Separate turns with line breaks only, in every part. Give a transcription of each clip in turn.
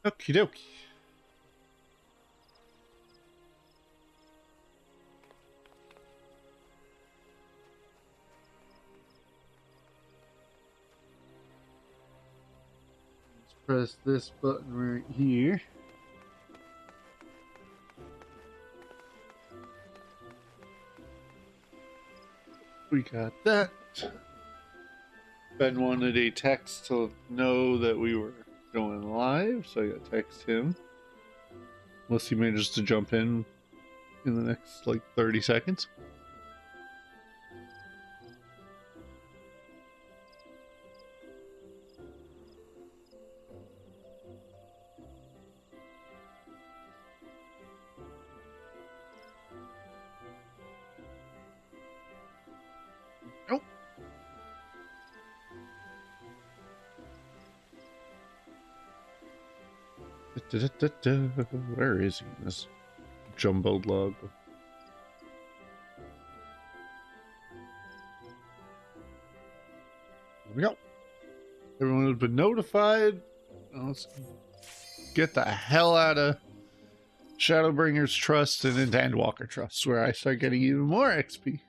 Okie dokie. Let's press this button right here. We got that. Ben wanted a text to know that we were going live, so I got to text him. Unless he manages to jump in the next, like, 30 seconds. Nope. Where is he in this jumbled log? There we go. Everyone has been notified. Let's get the hell out of Shadowbringer's Trust and into Endwalker Trust, where I start getting even more XP.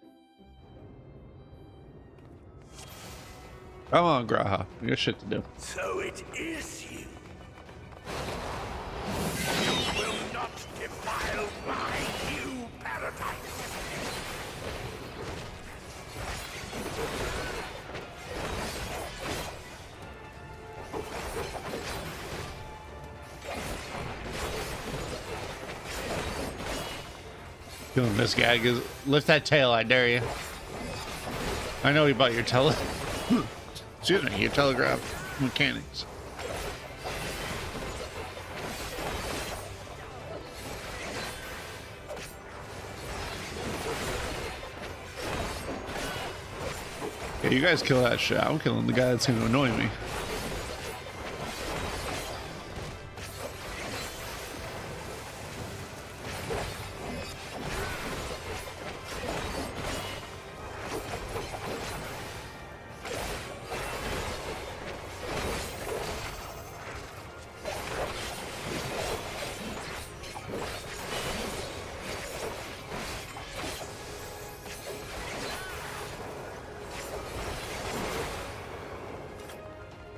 Come on, Graha. We got shit to do.
So it is you. You will not defile my new paradise.
Doing this guy. Lift that tail, I dare you. I know you bought your excuse me, your telegraph mechanics. Yeah, you guys kill that shit. I'm killing the guy that's gonna annoy me.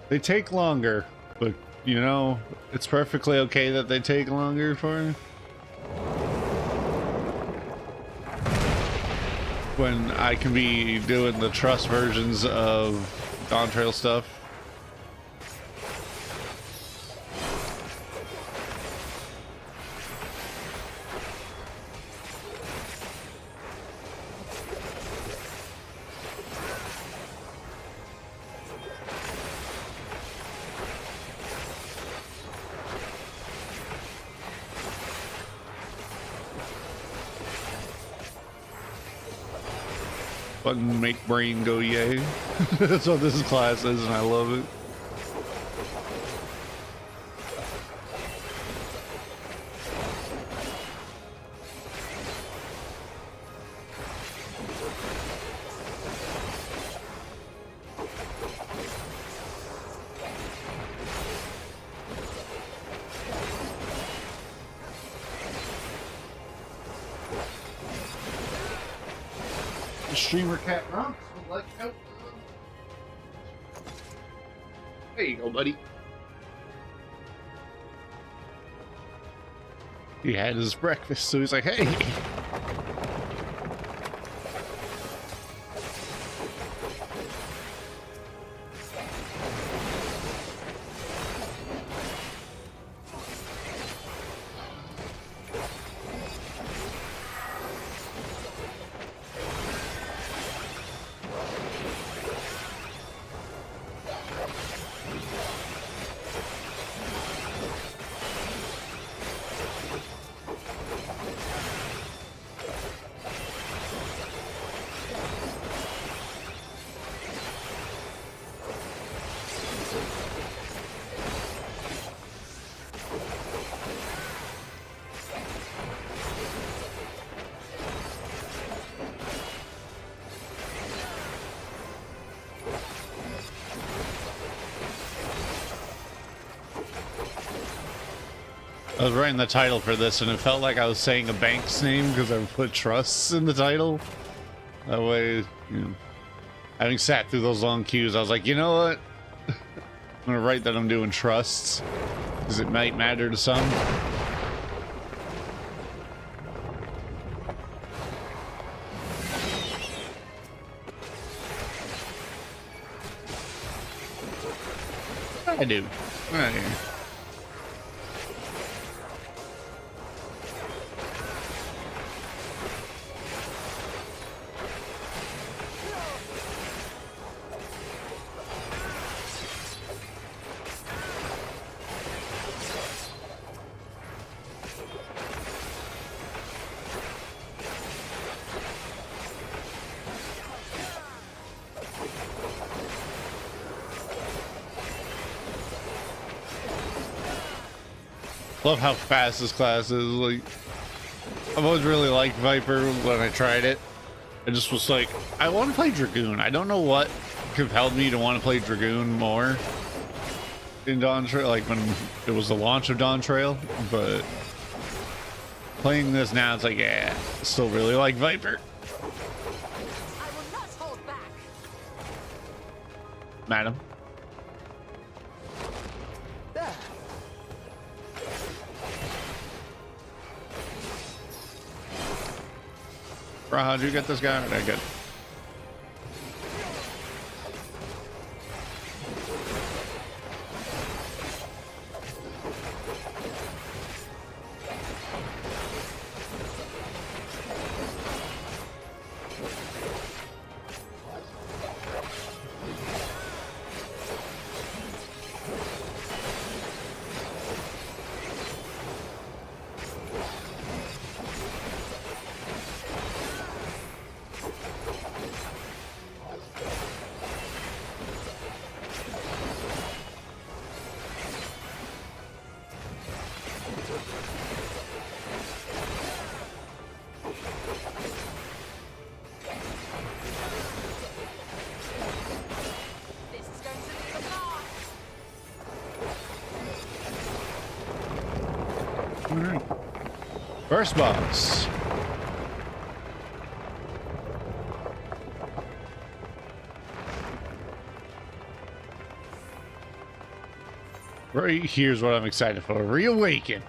They take longer, but you know, it's perfectly okay that they take longer for you. When I can be doing the trust versions of Dawn Trail stuff. Button make brain go yay. That's what this class is, and I love it. Streamer cat rocks would like help. There you go, buddy. He had his breakfast, so he's like, hey. I was writing the title for this, and it felt like I was saying a bank's name because I put trusts in the title. That way, you know, having sat through those long queues, I was like, you know what? I'm gonna write that I'm doing trusts because it might matter to some. I do. Love how fast this class is. Like, I've always really liked Viper when I tried it. I just was like, I want to play Dragoon. I don't know what compelled me to want to play Dragoon more in Dawn Trail, like when it was the launch of Dawn Trail, but playing this now, it's like, yeah, I still really like Viper.
I will not hold back.
Madam. Bro, how'd you get this guy? Okay, good.
This is going to be a blast.
All right. First boss. Right here's what I'm excited for. Reawaken.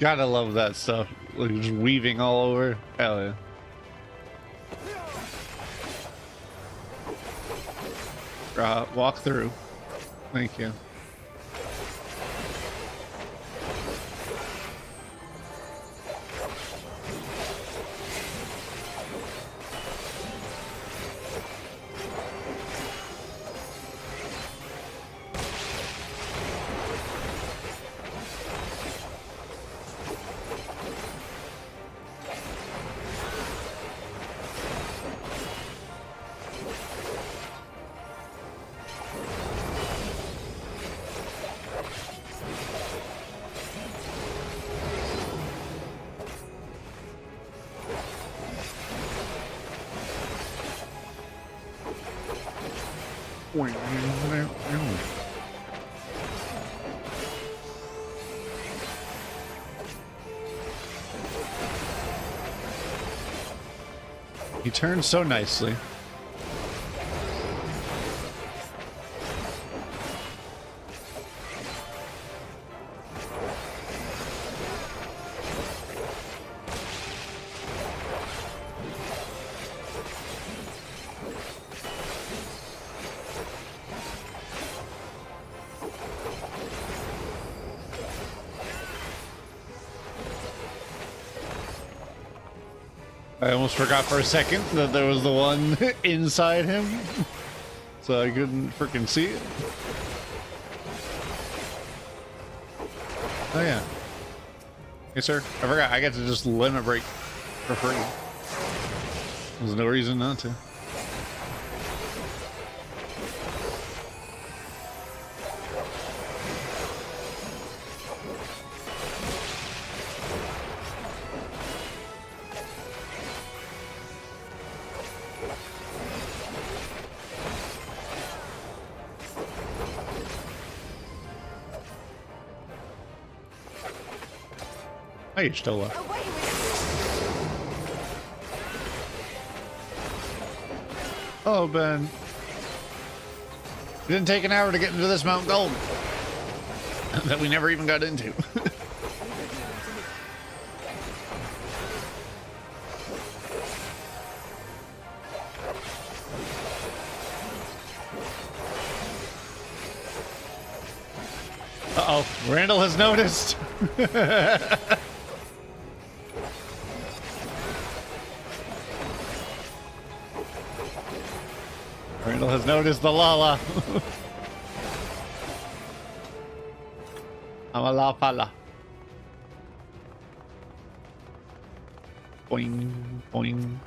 Gotta love that stuff. Like just weaving all over. Hell yeah. Walk through. Thank you. He turns so nicely. I almost forgot for a second that there was the one inside him, so I couldn't freaking see it. Oh yeah. Hey sir, I forgot I get to just limit break for free. There's no reason not to. Why are you still up?
Away with
Oh, Ben. It didn't take an hour to get into this Mount Gold that we never even got into. Uh-oh, Randall has noticed. Randall has noticed the Lala. I'm a La Fala. Boing, boing.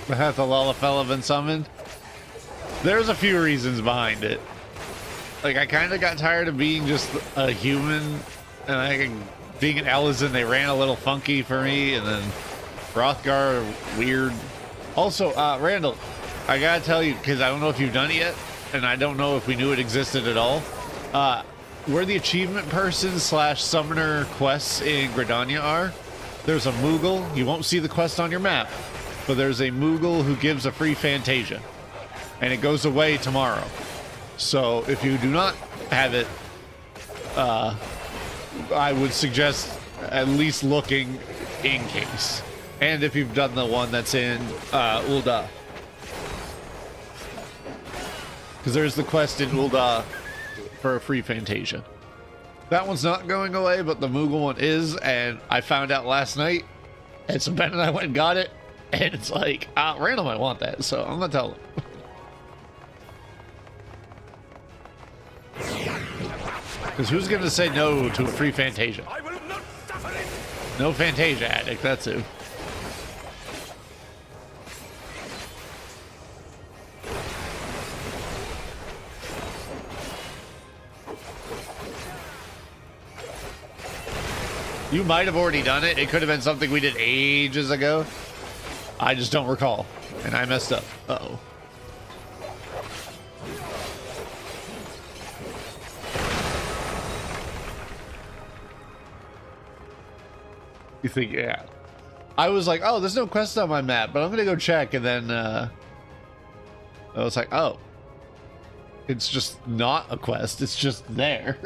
Has the Lalafella been summoned? There's a few reasons behind it. Like, I kind of got tired of being just a human, and I being an Ellison, they ran a little funky for me, and then Hrothgar, weird. Also, Randall, I gotta tell you, because I don't know if you've done it yet, and I don't know if we knew it existed at all. Where the achievement person / summoner quests in Gridania are, there's a Moogle. You won't see the quest on your map, but there's a Moogle who gives a free Fantasia, and it goes away tomorrow. So if you do not have it, I would suggest at least looking in case. And if you've done the one that's in Ul'dah, because there's the quest in Ul'dah for a free Fantasia. That one's not going away, but the Moogle one is, and I found out last night, and so Ben and I went and got it. And it's like, Randall might want that, so I'm gonna tell him. Because who's gonna say no to a free Fantasia?
I will not suffer it.
No Fantasia addict, that's who. You might have already done it. It could have been something we did ages ago. I just don't recall, and I messed up. Uh-oh. You think, yeah. I was like, oh, there's no quest on my map, but I'm gonna go check, and then I was like, oh. It's just not a quest, it's just there.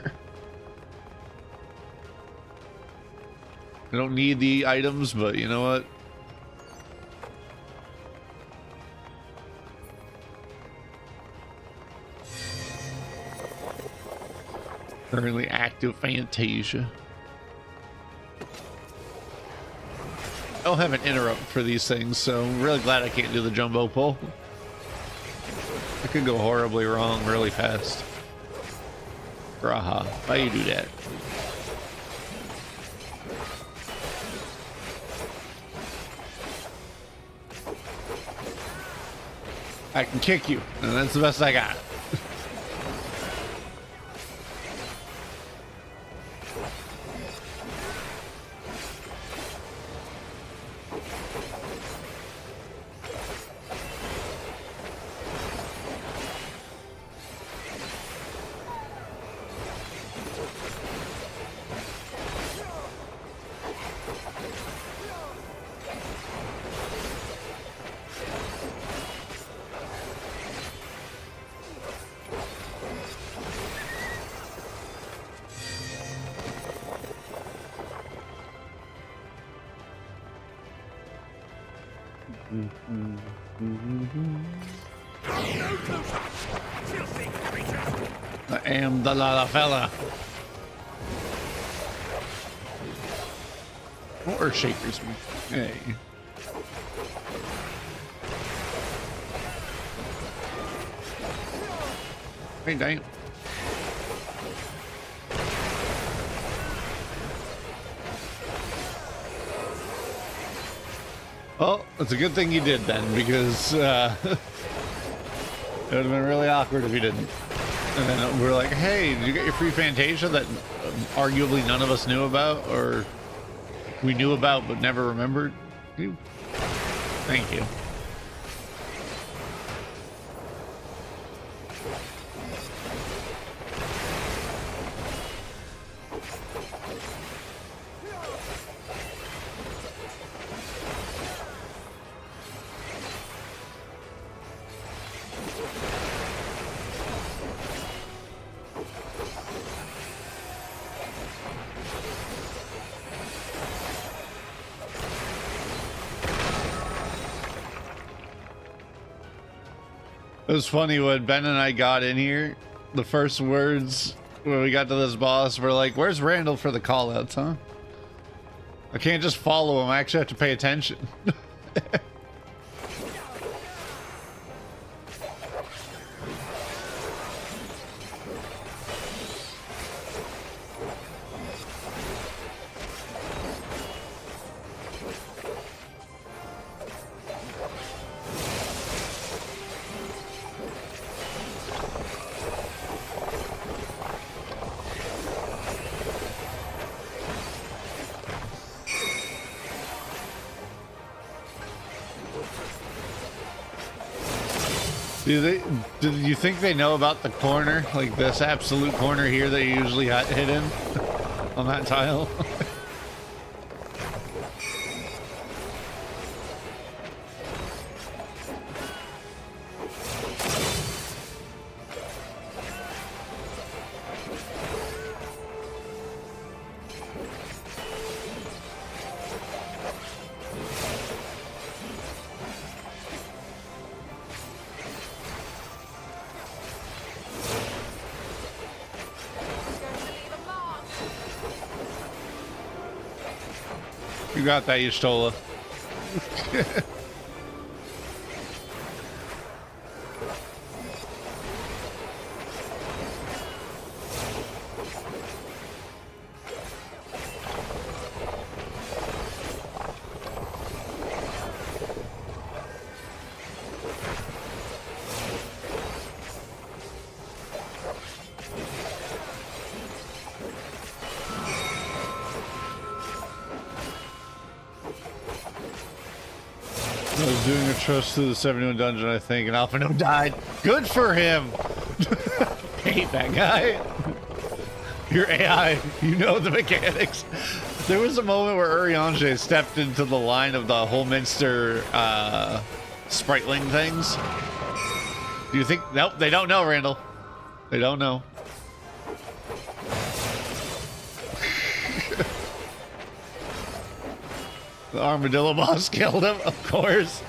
I don't need the items, but you know what? Currently active Fantasia. I don't have an interrupt for these things, so I'm really glad I can't do the jumbo pull. It could go horribly wrong really fast. Graha, why you do that? I can kick you, and that's the best I got. I am the Lalafella. What are shakers? Hey. Hey, dang. Oh, it's a good thing you did then, because it would have been really awkward if you didn't. And then we're like, hey, did you get your free Fantasia that arguably none of us knew about, or we knew about but never remembered? Thank you. It was funny when Ben and I got in here, the first words when we got to this boss were like, where's Randall for the callouts, huh? I can't just follow him, I actually have to pay attention. Do you think they know about the corner? Like this absolute corner here that you usually hit in on that tile? You got that, Y'shtola. Doing a trust through the 71 dungeon, I think, and Alphino died. Good for him. Hate that guy. Your AI, you know the mechanics. There was a moment where Urianger stepped into the line of the Holminster spriteling things. Do you think? Nope, they don't know, Randall. They don't know. The armadillo boss killed him, of course.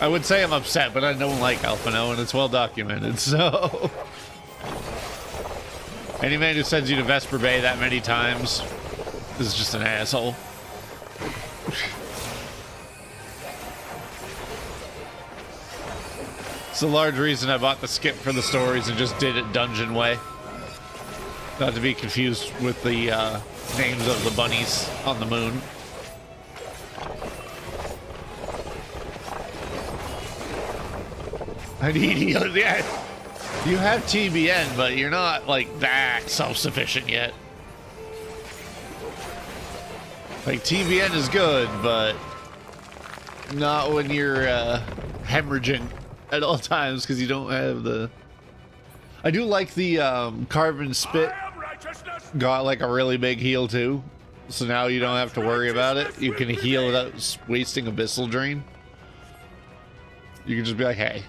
I would say I'm upset, but I don't like Alphino, and it's well documented, so... Any man who sends you to Vesper Bay that many times is just an asshole. It's a large reason I bought the skip for the stories and just did it dungeon way. Not to be confused with the names of the bunnies on the moon. I need healing. Yeah, you have TBN, but you're not like that self-sufficient yet. Like TBN is good, but not when you're hemorrhaging at all times because you don't have the. I do like the Carbon Spit. Got like a really big heal too, so now you don't have to worry about it. You can heal without wasting Abyssal Drain. You can just be like, hey,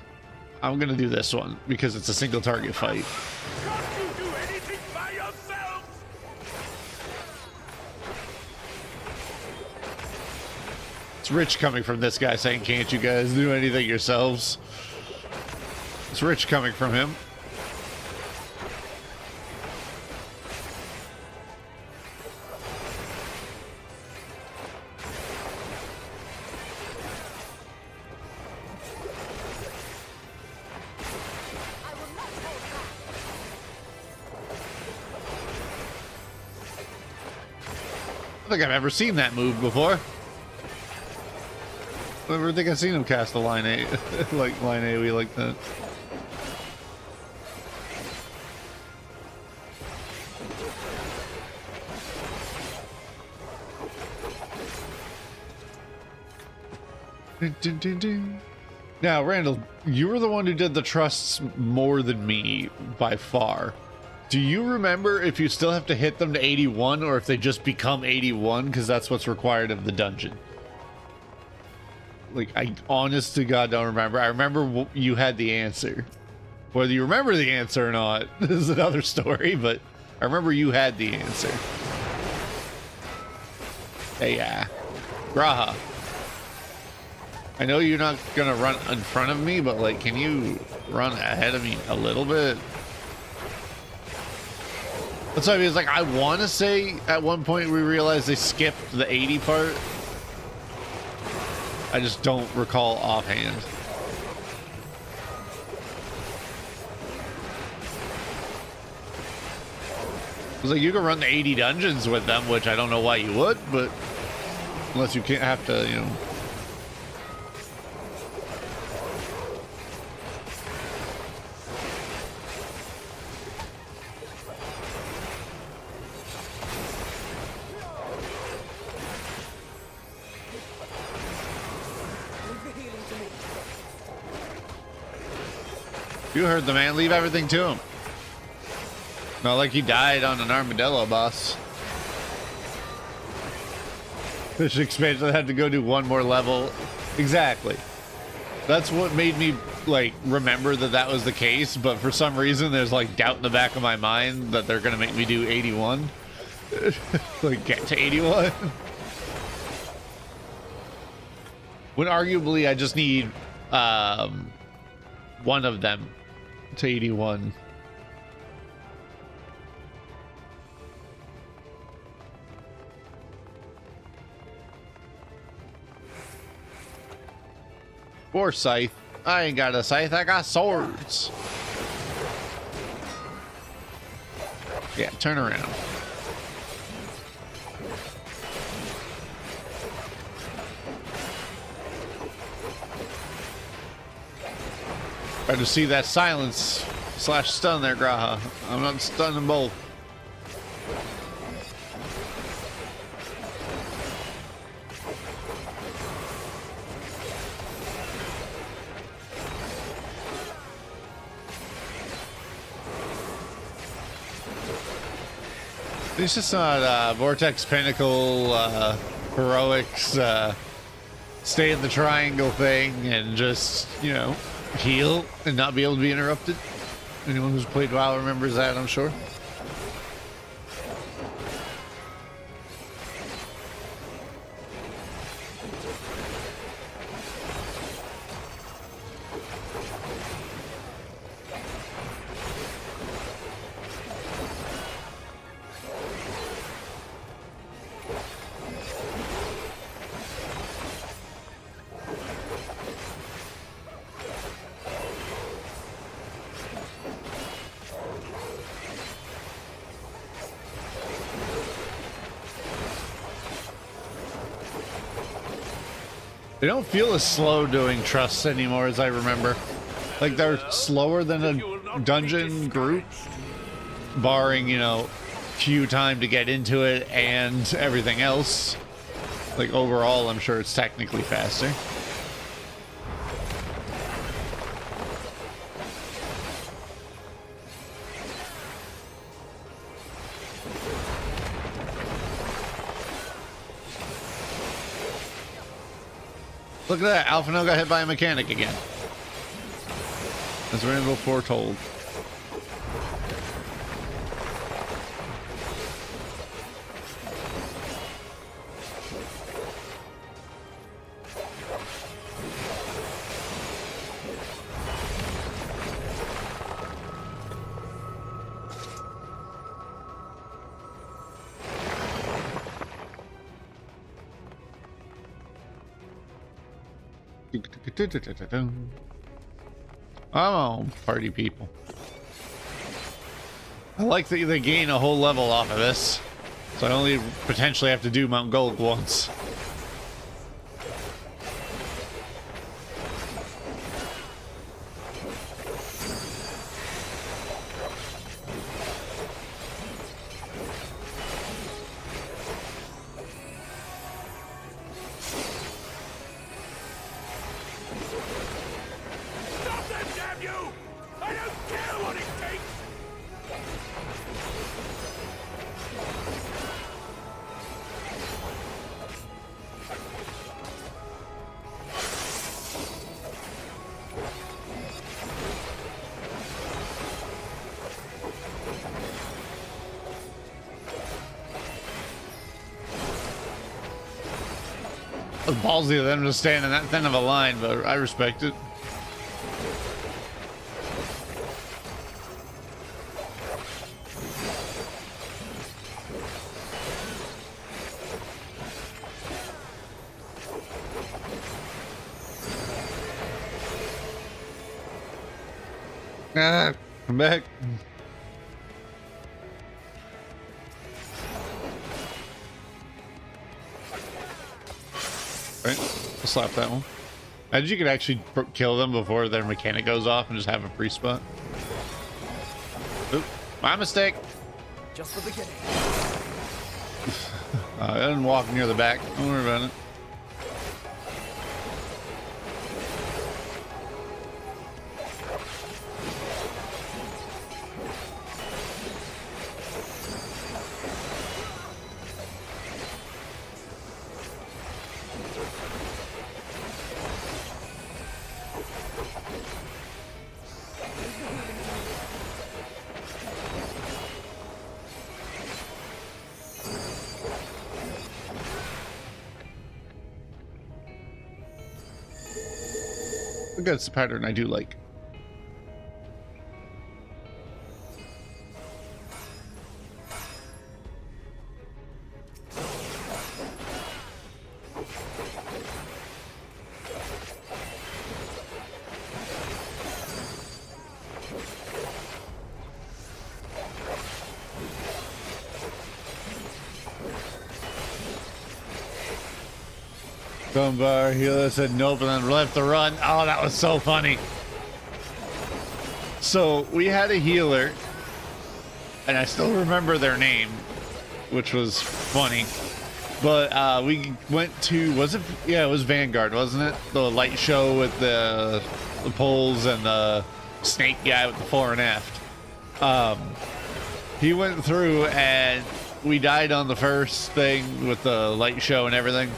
I'm gonna do this one because it's a single target fight.
Can't you do anything by yourselves?
It's rich coming from this guy saying, can't you guys do anything yourselves? It's rich coming from him. I don't think I've ever seen that move before. I never think I've seen him cast a line A, like line AoE like that. Dun, dun, dun, dun. Now, Randall, you were the one who did the trusts more than me by far. Do you remember if you still have to hit them to 81 or if they just become 81 because that's what's required of the dungeon? Like, I honest to God don't remember. I remember you had the answer. Whether you remember the answer or not is another story, but I remember you had the answer. Hey, Graha. I know you're not gonna run in front of me, but like, can you run ahead of me a little bit? That's what I mean. It's like, I want to say at one point we realized they skipped the 80 part. I just don't recall offhand. It's like you can run the 80 dungeons with them, which I don't know why you would, but unless you can't have to, you know. You heard the man. Leave everything to him. Not like he died on an armadillo boss. This expansion had to go do one more level. Exactly. That's what made me like remember that that was the case. But for some reason, there's like doubt in the back of my mind that they're gonna make me do 81. Like get to 81. When arguably I just need one of them to 81. Or scythe. I ain't got a scythe, I got swords. Yeah, turn around. Try to see that silence / stun there, Graha. I'm not stunning both. It's just not Vortex Pinnacle heroics stay in the triangle thing and just, you know, heal and not be able to be interrupted. Anyone who's played WoW remembers that, I'm sure. They don't feel as slow doing trusts anymore as I remember. Like they're slower than a dungeon group, barring, you know, queue time to get into it and everything else. Like overall, I'm sure it's technically faster. Look at that, Alphino got hit by a mechanic again. As Randall foretold. Oh, party people. I like that they gain a whole level off of this, so I only potentially have to do Mount Gold once. It's ballsy of them to stand in that thin of a line, but I respect it. Ah, come back. Right, I'll slap that one. Imagine you could actually kill them before their mechanic goes off and just have a free spot. Oop, my mistake.
Just the beginning.
I didn't walk near the back. Don't worry about it. That's the pattern I do like. Bar healer said nope and then left to run. Oh, that was so funny. So we had a healer, and I still remember their name, which was funny. But we went to, was it? Yeah, it was Vanguard, wasn't it? The light show with the poles and the snake guy with the fore and aft. He went through and we died on the first thing with the light show and everything.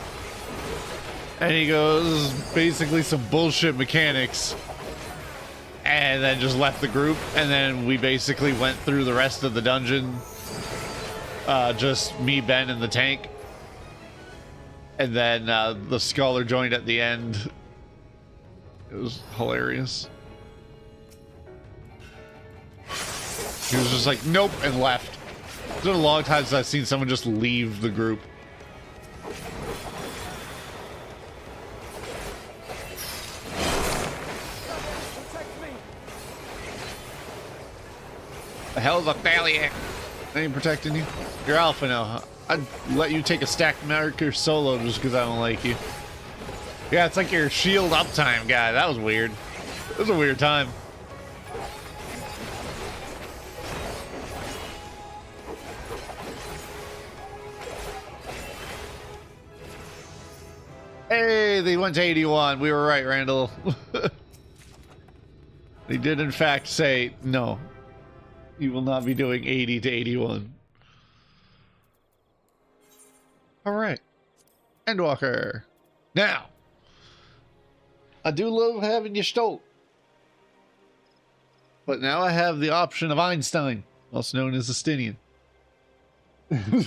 And he goes, basically some bullshit mechanics, and then just left the group. And then we basically went through the rest of the dungeon, just me, Ben, and the tank. And then the scholar joined at the end. It was hilarious. He was just like, nope, and left. It's been a long time since I've seen someone just leave the group. The hell's a Thalia? I ain't protecting you. You're alpha now, huh? I'd let you take a stacked marker solo just because I don't like you. Yeah, it's like your shield uptime guy. That was weird. It was a weird time. Hey, they went to 81. We were right, Randall. They did in fact say no. You will not be doing 80 to 81. All right. Endwalker. Now, I do love having you stole. But now I have the option of Einstein, also known as Justinian.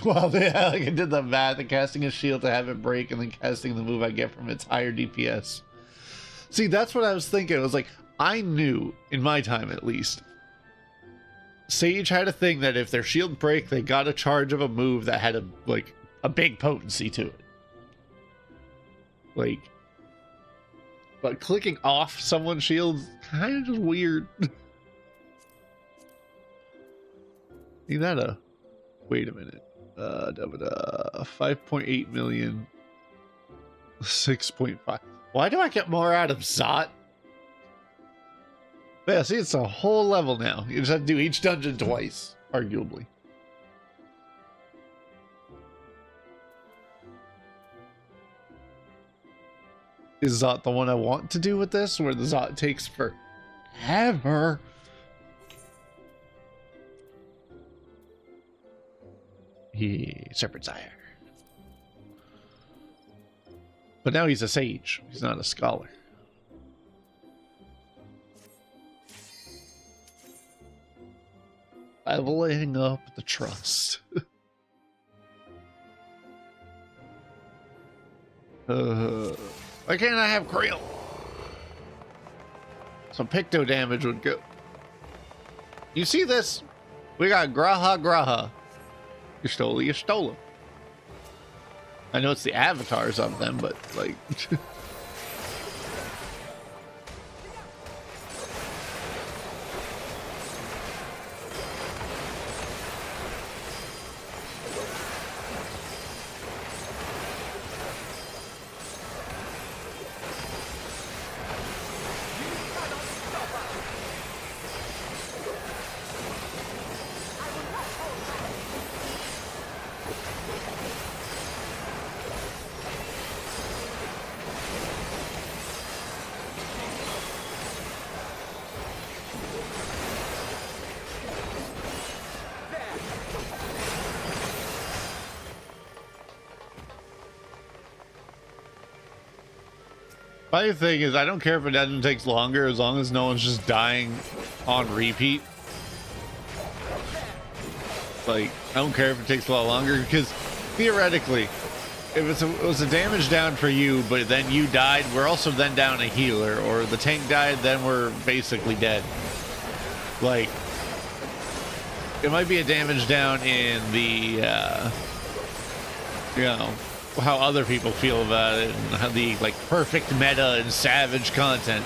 Well, yeah, like I did the math and casting a shield to have it break and then casting the move I get from its higher DPS. See, that's what I was thinking. It was like, I knew, in my time at least, Sage had a thing that if their shield break, they got a charge of a move that had a big potency to it. Like, but clicking off someone's shield kind of just weird. Ain't that a? Wait a minute. 5.8 million. 6.5. Why do I get more out of Zot? Yeah, see, it's a whole level now. You just have to do each dungeon twice, arguably. Is Zot the one I want to do with this, where the Zot takes forever? Serpent Sire. But now he's a sage. He's not a scholar. Leveling up the trust. Why can't I have Creel? Some Picto damage would go. You see this? We got Graha. You stole 'em. I know it's the avatars of them, but like... Funny thing is, I don't care if a dungeon takes longer as long as no one's just dying on repeat. Like, I don't care if it takes a lot longer, because theoretically, if it was a damage down for you, but then you died, we're also then down a healer, or the tank died, then we're basically dead. Like, it might be a damage down in the, you know, how other people feel about it and how the like perfect meta and savage content,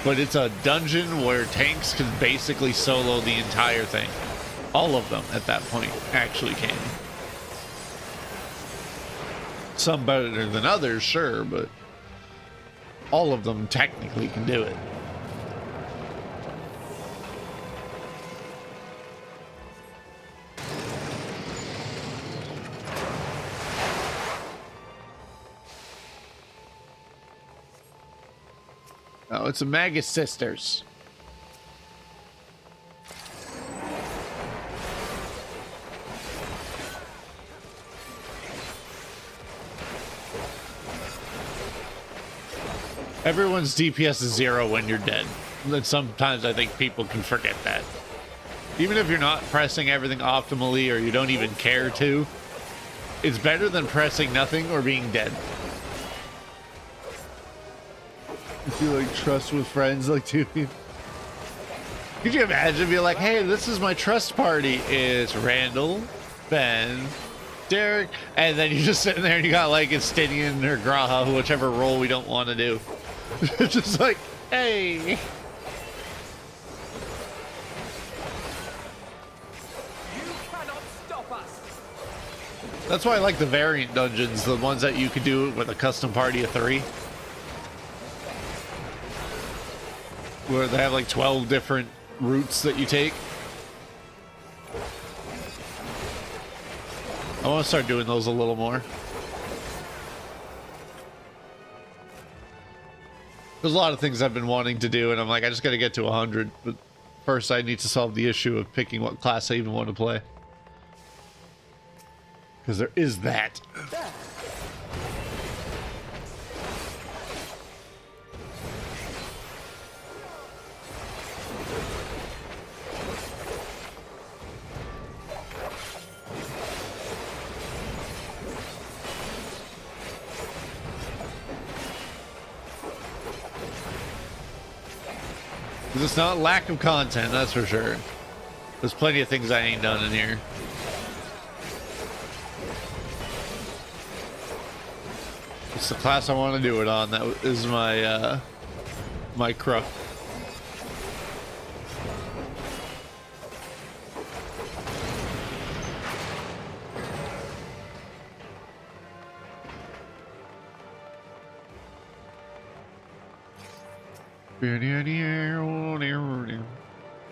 but it's a dungeon where tanks can basically solo the entire thing. All of them at that point actually can. Some better than others, sure, but all of them technically can do it. Oh, it's a Magus Sisters. Everyone's DPS is 0 when you're dead. And sometimes I think people can forget that. Even if you're not pressing everything optimally or you don't even care to, it's better than pressing nothing or being dead. If you like trust with friends, like dude. Could you imagine being like, hey, this is my trust party. It's Randall, Ben, Derek, and then you're just sitting there and you got like Estinian or Graha, whichever role we don't want to do. Just like, hey.
You cannot stop us.
That's why I like the variant dungeons, the ones that you could do with a custom party of 3. Where they have like 12 different routes that you take. I want to start doing those a little more. There's a lot of things I've been wanting to do, and I'm like, I just got to get to 100. But first, I need to solve the issue of picking what class I even want to play. Because there is that. It's not lack of content, that's for sure. There's plenty of things I ain't done in here. It's the class I want to do it on. That is my my crook.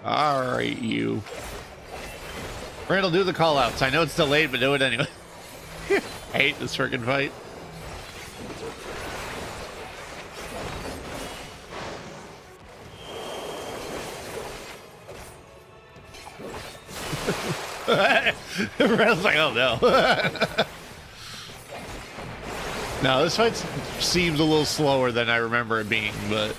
Alright, you. Randall, do the call outs. I know it's delayed, but do it anyway. I hate this freaking fight. Randall's like, oh no. No, this fight seems a little slower than I remember it being, but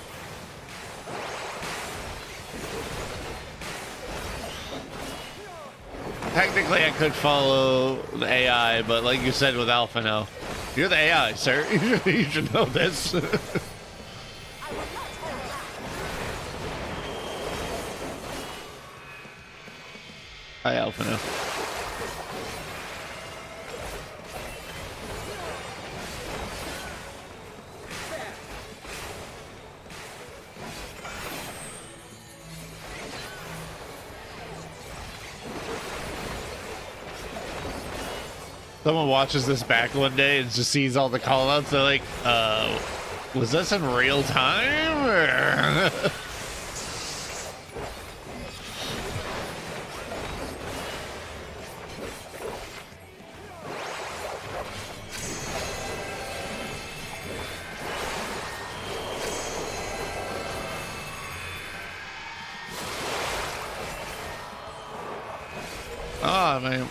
technically I could follow the AI, but like you said with Alpha, no. You're the AI, sir. You should know this.
I will not hold back.
Hi, Alphina. Someone watches this back one day and just sees all the callouts. They're like, was this in real time? Or? Oh, man.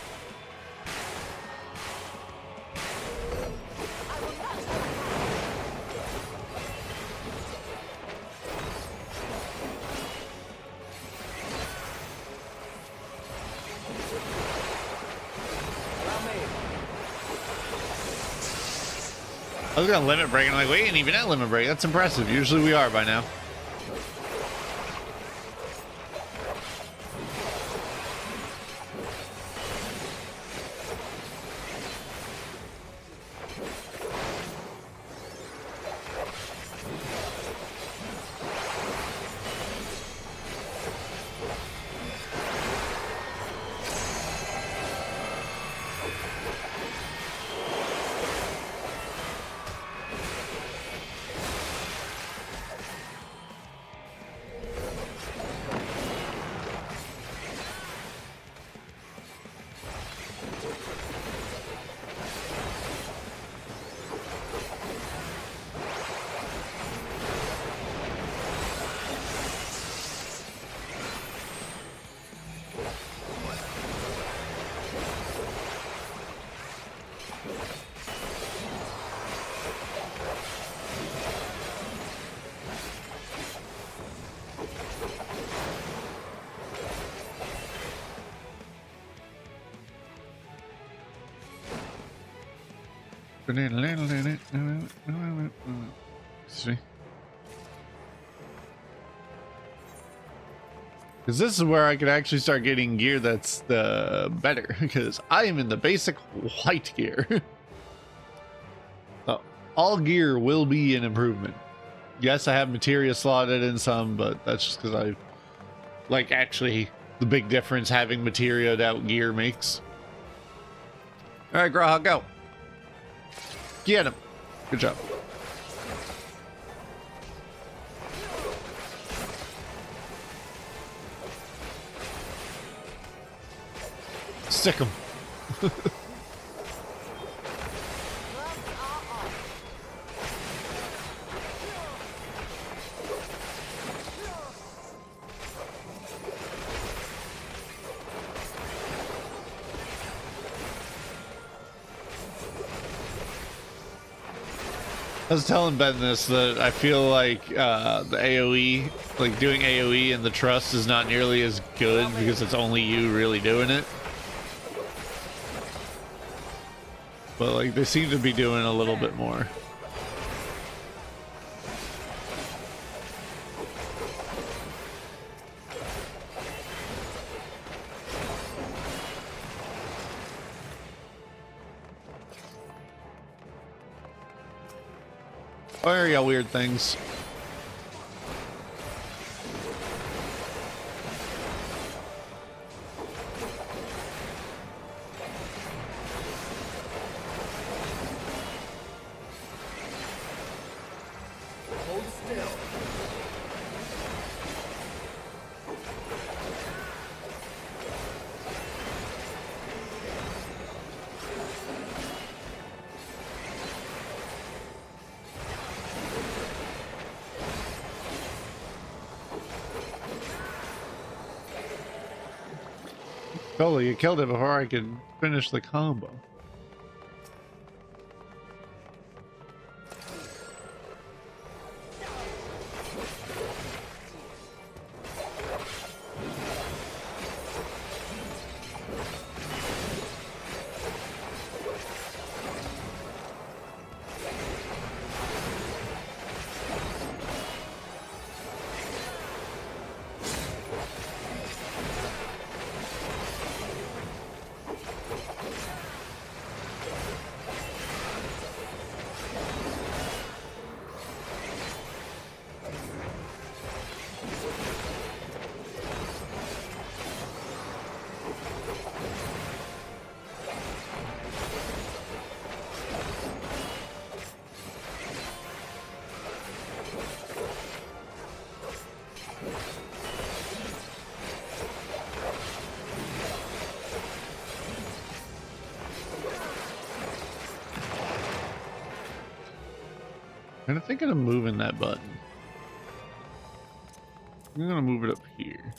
I was gonna limit break, and I'm like, we ain't even at limit break. That's impressive. Usually we are by now. See? Because this is where I could actually start getting gear that's better, because I am in the basic white gear. So all gear will be an improvement. Yes, I have materia slotted in some, but that's just because I like actually the big difference having materia'd out gear makes. All right, Graha, go. Get him. Good job. Stick him.
Gloves are off.
I was telling Ben this, that I feel like the AoE, like doing AoE in the trust is not nearly as good because it's only you really doing it. But like they seem to be doing a little bit more. Oh, yeah, weird things.
Hold still.
Totally, you killed it before I could finish the combo. kind of thinking of moving that button. I'm gonna move it up here.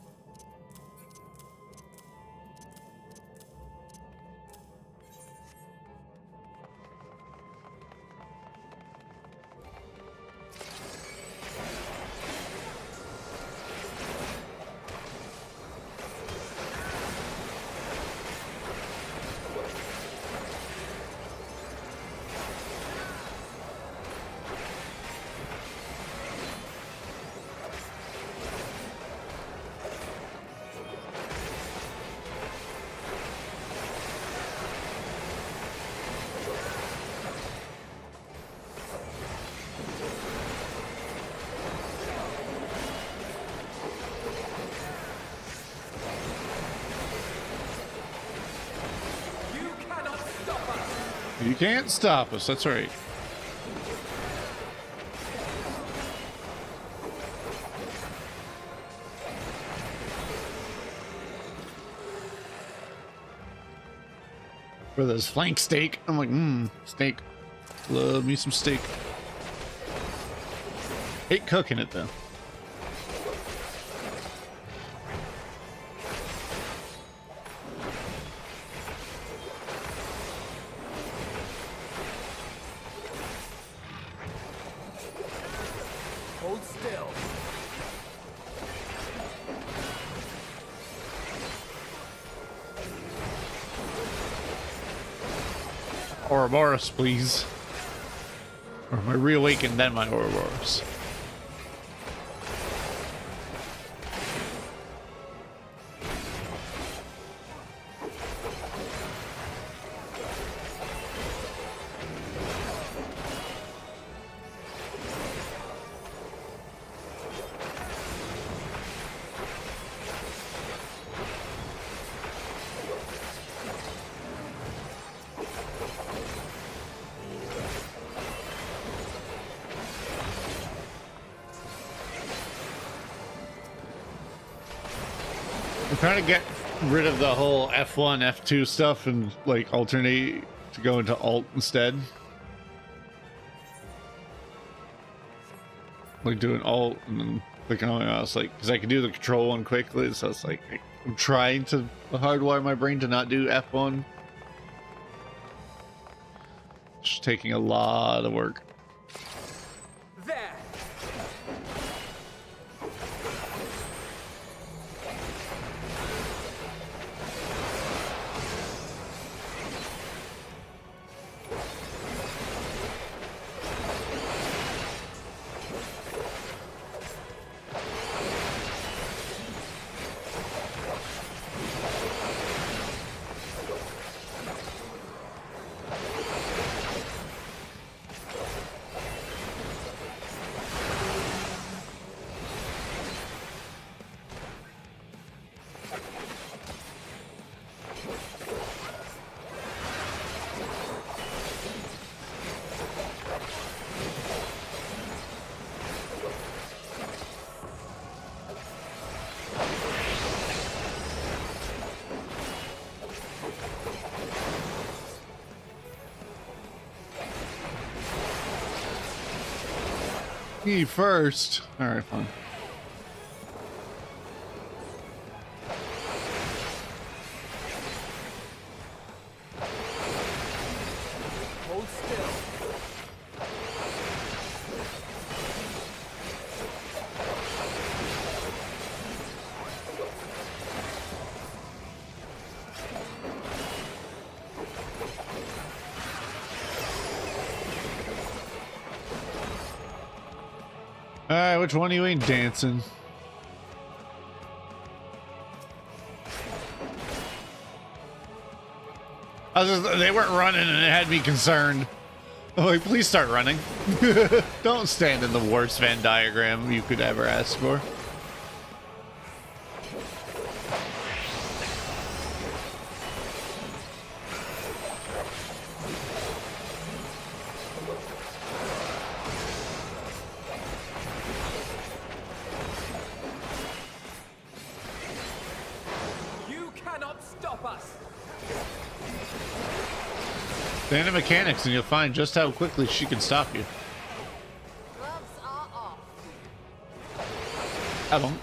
You can't stop us, that's right. For this flank steak, I'm like, steak. Love me some steak. Hate cooking it though.
Hold still.
Ouroboros, please. Or my reawakened, then my Ouroboros. I'm trying to get rid of the whole F1, F2 stuff and like alternate to go into Alt instead. Like doing Alt and then clicking on my mouse, like, because I can do the control one quickly. So it's like I'm trying to hardwire my brain to not do F1. Just taking a lot of work.
There.
Me first. All right, fine.
Hold still.
All right, which one of you ain't dancing? They weren't running and it had me concerned. I'm like, please start running. Don't stand in the worst Venn diagram you could ever ask for.
You cannot stop us.
Stand in mechanics and you'll find just how quickly she can stop you. Kabunk.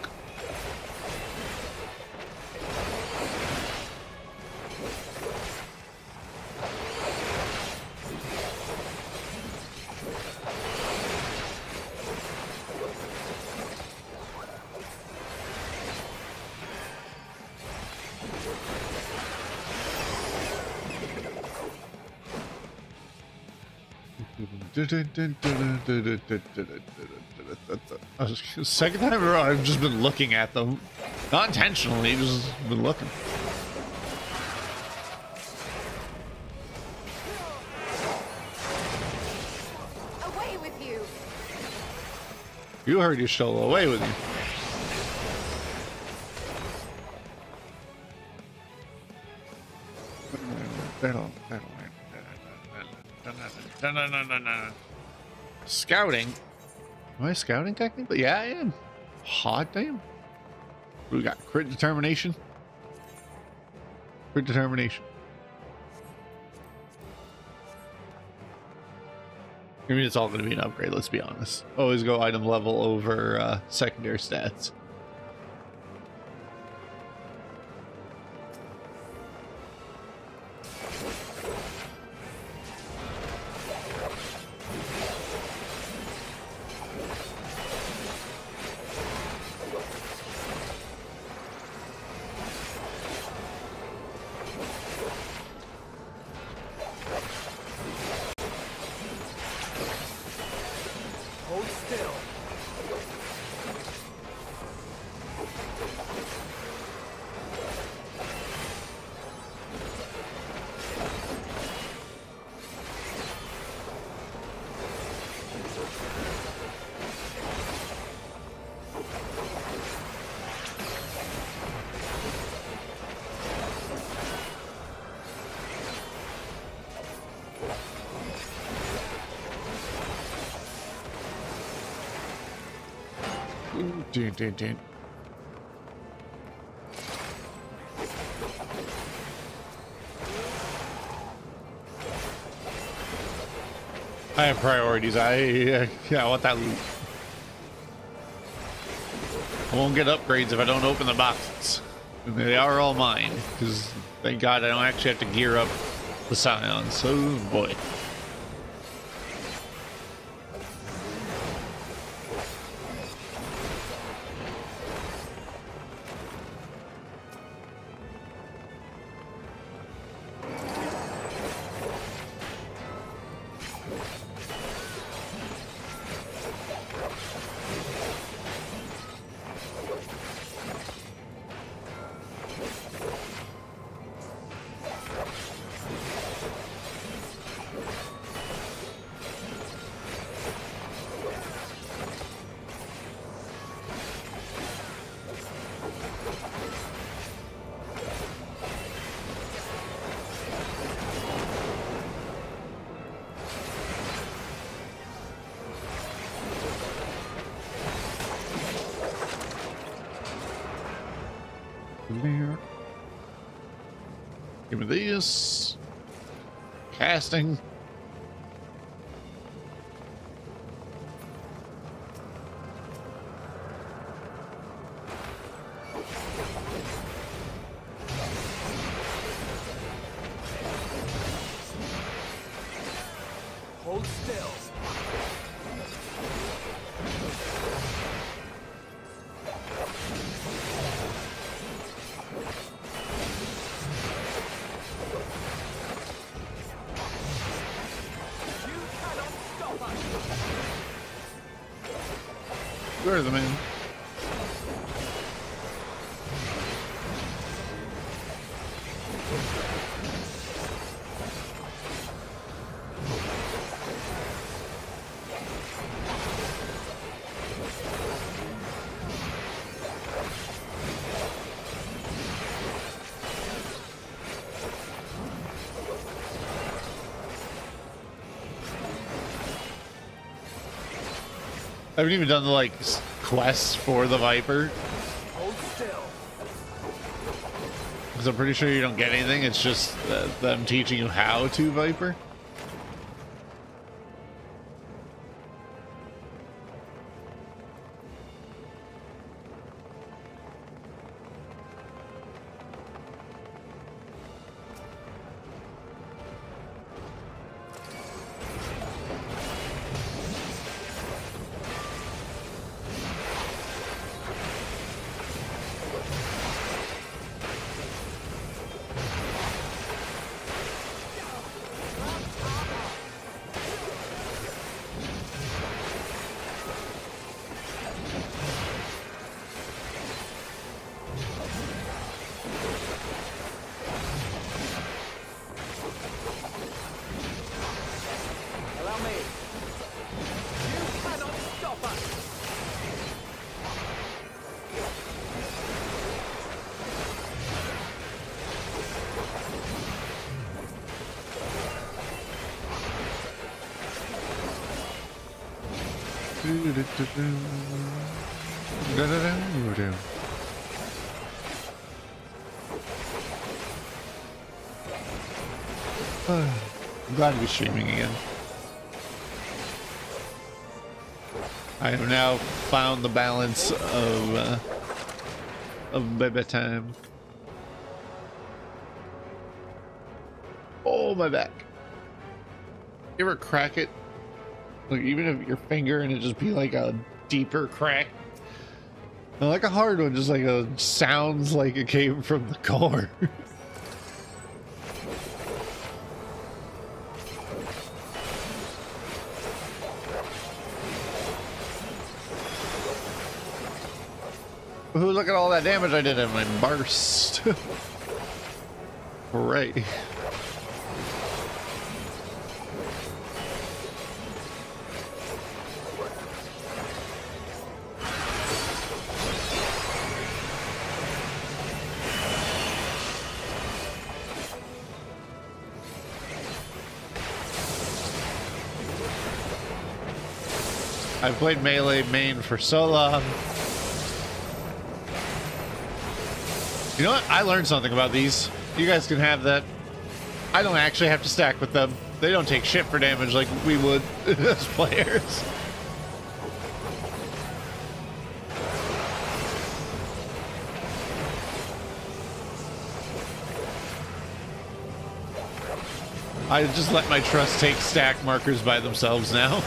Second time in a row, I've just been looking at them. Not intentionally, just been looking.
Away with you.
You heard your show, away with you. Scouting. Am I scouting technically? Yeah, I am. Hot damn. We got crit determination. Crit determination. I mean, it's all going to be an upgrade, let's be honest. Always go item level over secondary stats.
Hold still.
Dun. I have priorities. Yeah, I want that loot. I won't get upgrades if I don't open the boxes. And they are all mine, because thank God I don't actually have to gear up the Scions. So, boy. Give me these. Casting.
Hold still.
Where are the men? I haven't even done the like quests for the Viper,
Hold still.
because I'm pretty sure you don't get anything. It's just them teaching you how to Viper. I'm glad to be streaming again. I have now found the balance of baby time. Oh, my back. You ever crack it? Like, even if your finger and it just be like a deeper crack? Not like a hard one, just like a sounds like it came from the core. Ooh, look at all that damage I did in my burst. Right. I've played melee main for so long. You know what? I learned something about these. You guys can have that. I don't actually have to stack with them. They don't take shit for damage like we would as players. I just let my trust take stack markers by themselves now.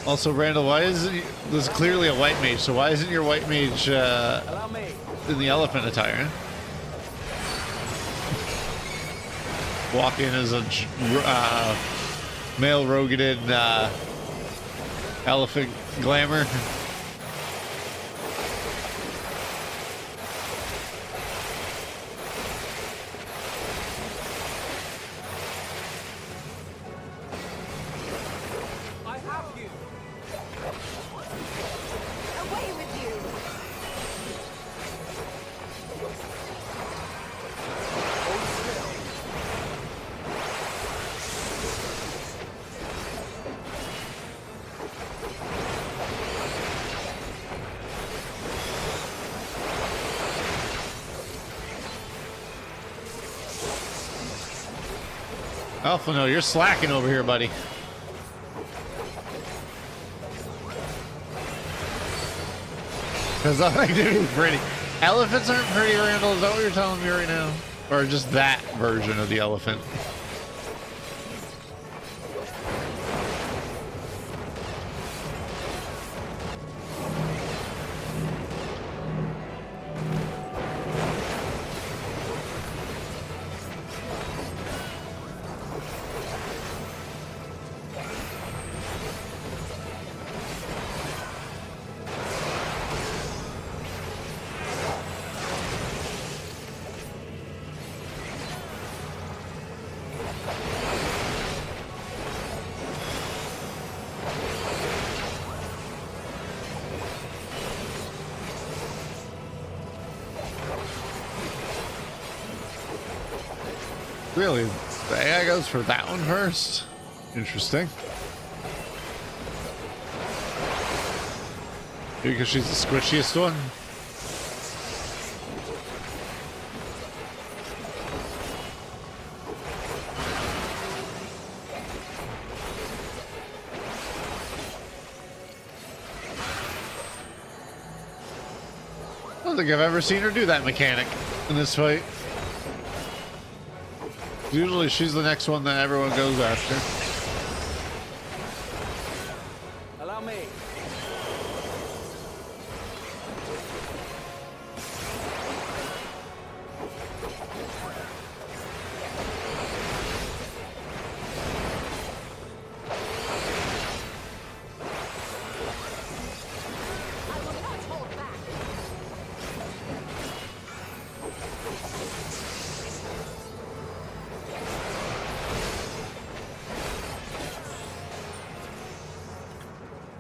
Also, Randall, why is this clearly a white mage? So why isn't your white mage in the elephant attire? Walk in as a male rogated elephant glamour.
Away with you!
Alpha, no, you're slacking over here, buddy. Because I like to be pretty. Elephants aren't pretty, Randall. Is that what you're telling me right now? Or just that version of the elephant? Really? The AI goes for that one first? Interesting. Because she's the squishiest one? I don't think I've ever seen her do that mechanic in this fight. Usually she's the next one that everyone goes after.
Allow me.
I will not hold back.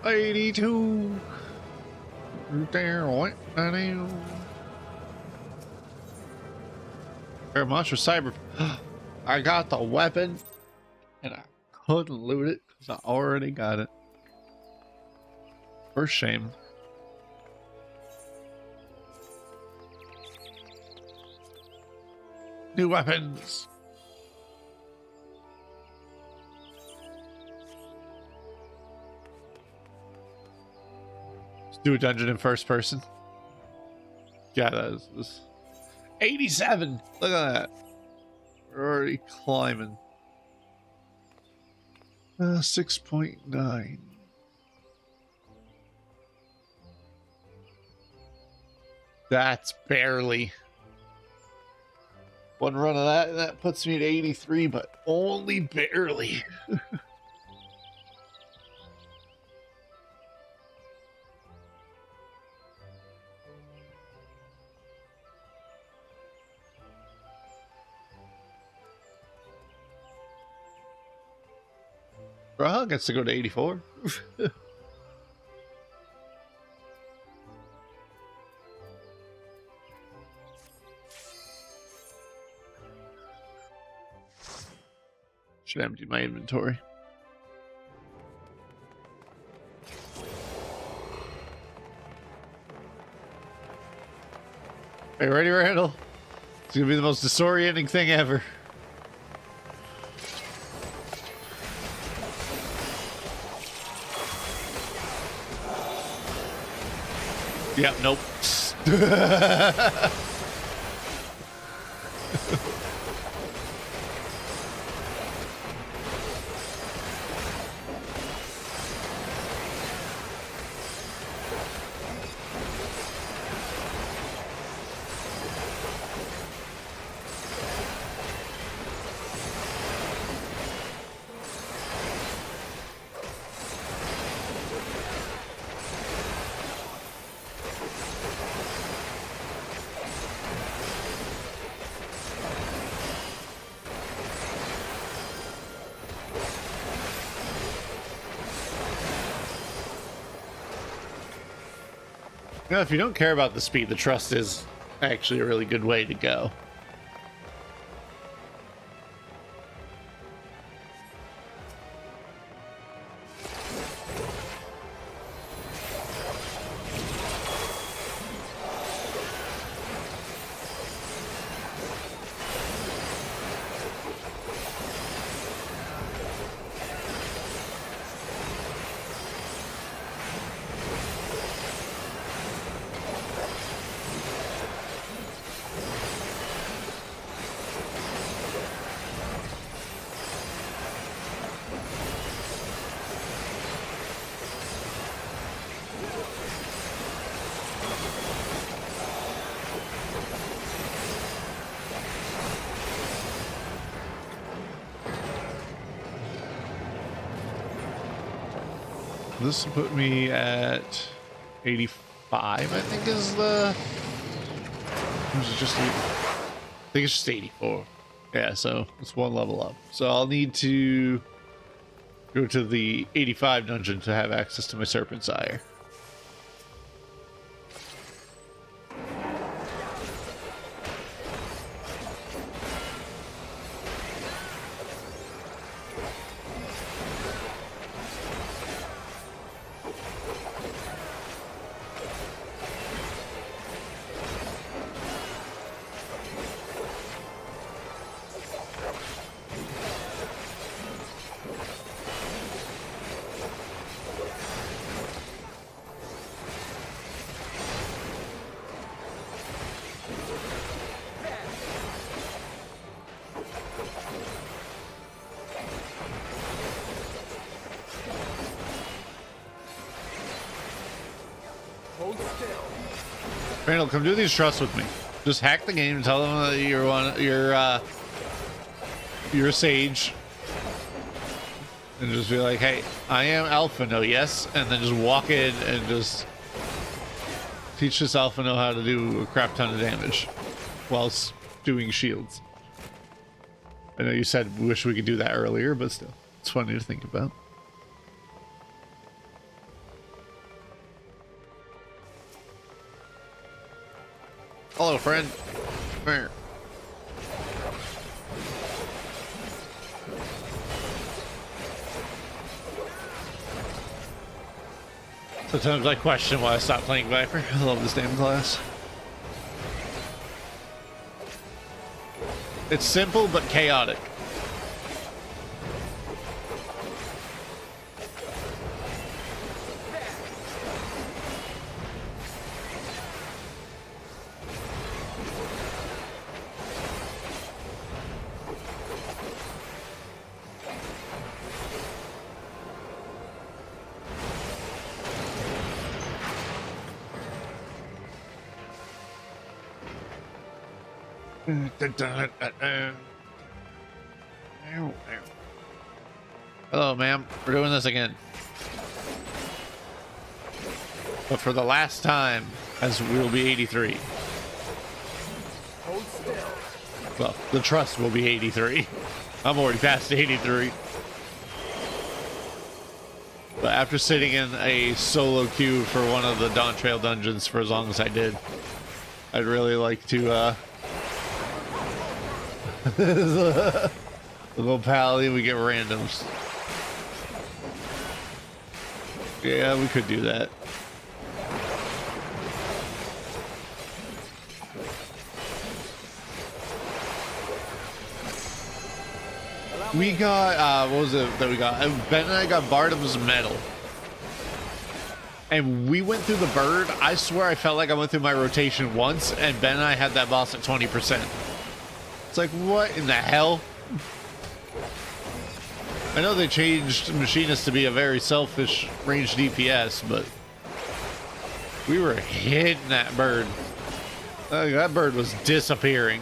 $82. Very much for cyber. I got the weapon couldn't loot it because I already got it. For shame. New weapons. Let's do a dungeon in first person. Yeah, that is 87. Look at that. We're already climbing. 6.9. That's barely. One run of that, and that puts me at 83, but only barely. Bro gets to go to 84. Should empty my inventory. Are you ready, Randall? It's gonna be the most disorienting thing ever. Yep, nope. You know, if you don't care about the speed, the trust is actually a really good way to go. This will put me at 85, I think is the... Or is it just 80? I think it's just 84. Yeah, so it's one level up. So I'll need to go to the 85 dungeon to have access to my Serpent's Ire. Randall, come do these trusts with me. Just hack the game, tell them that you're a sage, and just be like, "Hey, I am Alphino, yes," and then just walk in and just teach this Alphino how to do a crap ton of damage whilst doing shields. I know you said wish we could do that earlier, but still, it's funny to think about. Hello, friend. Come here. Sometimes I question why I stopped playing Viper. I love this damn class. It's simple but chaotic. Hello, ma'am. We're doing this again. But for the last time, as we will be 83.
Hold still.
Well, the trust will be 83. I'm already past 83. But after sitting in a solo queue for one of the Dawn Trail dungeons for as long as I did, I'd really like to, the little pally, we get randoms. Yeah, we could do that. We got, what was it that we got? Ben and I got Bardham's Medal. And we went through the bird. I swear I felt like I went through my rotation once, and Ben and I had that boss at 20%. It's like, what in the hell? I know they changed Machinist to be a very selfish ranged DPS, but we were hitting that bird. That bird was disappearing.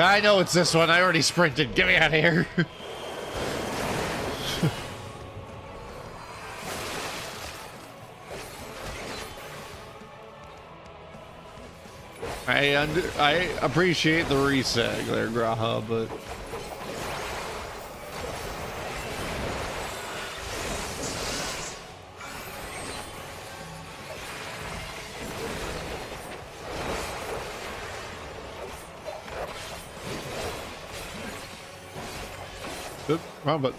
I know it's this one. I already sprinted. Get me out of here. I appreciate the reset there, Graha, but oop, wrong button.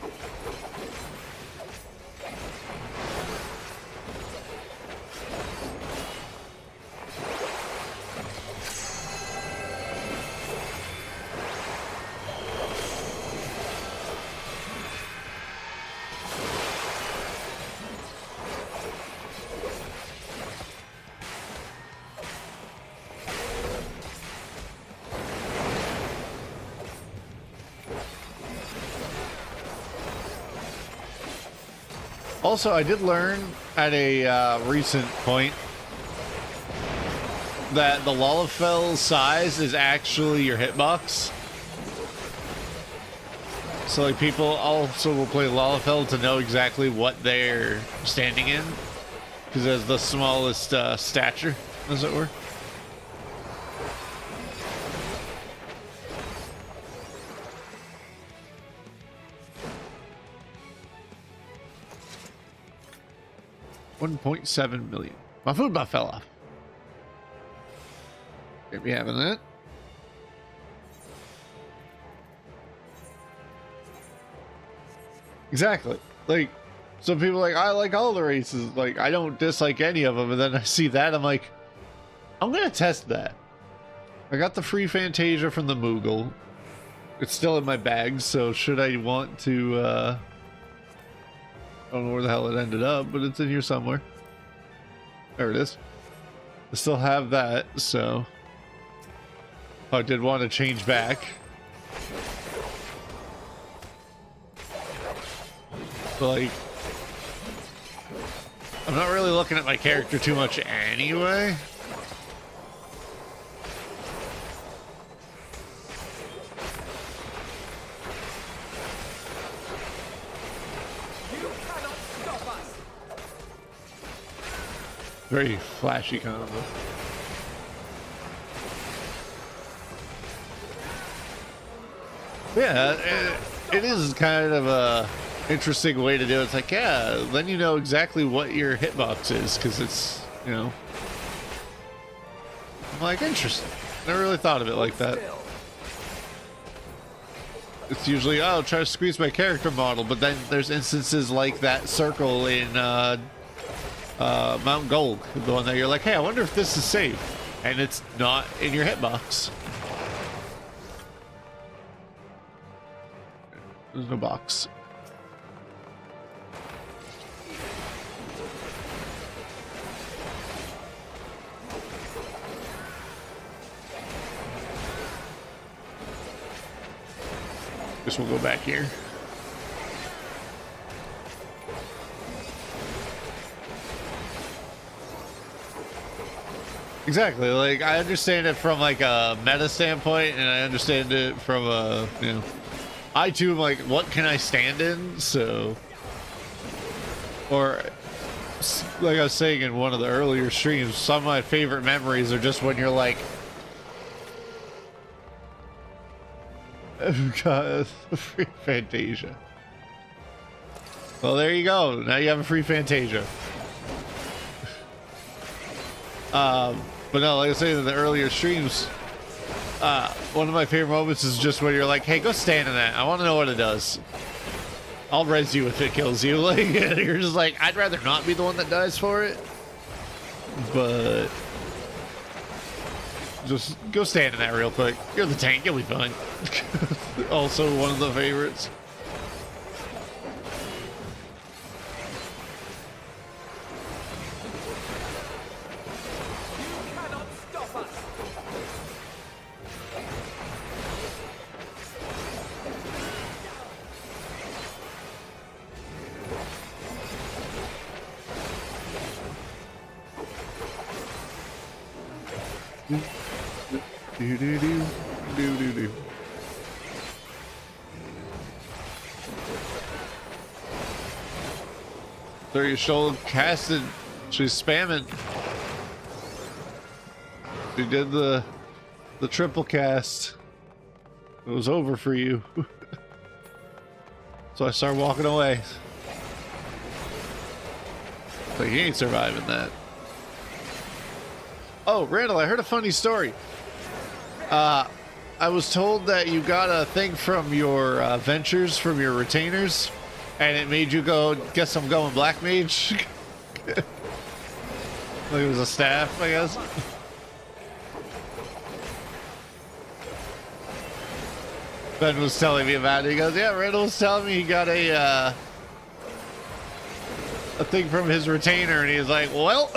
Also, I did learn at a recent point that the Lalafell size is actually your hitbox. So, like, people also will play Lalafell to know exactly what they're standing in, because it has the smallest stature, as it were. $1.7 million. My food buff fell off. Can't be having that. Exactly. Like, some people are like, I like all the races. Like, I don't dislike any of them. And then I see that, I'm like, I'm gonna test that. I got the free Fantasia from the Moogle. It's still in my bag, so should I want to, I don't know where the hell it ended up, but it's in here somewhere. There it is. I still have that, so I did want to change back. But, like, I'm not really looking at my character too much anyway. Very flashy combo. Yeah, it is kind of a interesting way to do it. It's like, yeah, then you know exactly what your hitbox is, because it's, you know, I'm like, interesting. Never really thought of it like that.
Still.
It's usually, oh, try to squeeze my character model, but then there's instances like that circle in Mount Gold, the one that you're like, hey, I wonder if this is safe, and it's not in your hitbox. There's no box. Guess we'll go back here. Exactly. Like, I understand it from like a meta standpoint, and I understand it from a, you know, I too am like, what can I stand in? So, or like I was saying in one of the earlier streams, some of my favorite memories are just when you're like, oh God, free Fantasia. Well, there you go. Now you have a free Fantasia. But no, like I say in the earlier streams, one of my favorite moments is just when you're like, hey, go stand in that. I want to know what it does. I'll res you if it kills you. Like, you're just like, I'd rather not be the one that dies for it. But just go stand in that real quick. You're the tank, you'll be fine. Also one of the favorites.
You cannot stop us.
Do do do do do do. There you shoulder casted. She's spamming. She did the triple cast. It was over for you. So I started walking away. Like, you ain't surviving that. Oh, Randall, I heard a funny story. I was told that you got a thing from your ventures, from your retainers, and it made you go, guess I'm going Black Mage. Like it was a staff, I guess. Ben was telling me about it. He goes, yeah, Randall was telling me he got a thing from his retainer, and he was like, well.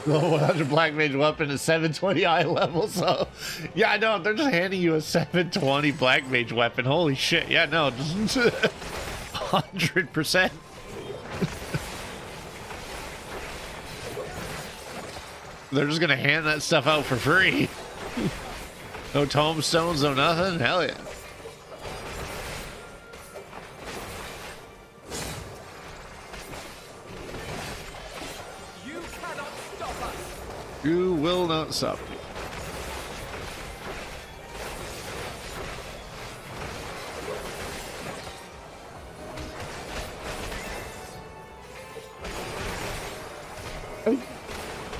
The 100 Black Mage weapon is 720 eye level, so yeah, I know, they're just handing you a 720 Black Mage weapon. Holy shit, yeah, no, 100%. They're just gonna hand that stuff out for free. No tombstones, no nothing, hell yeah.
You cannot stop us.
You will not stop me.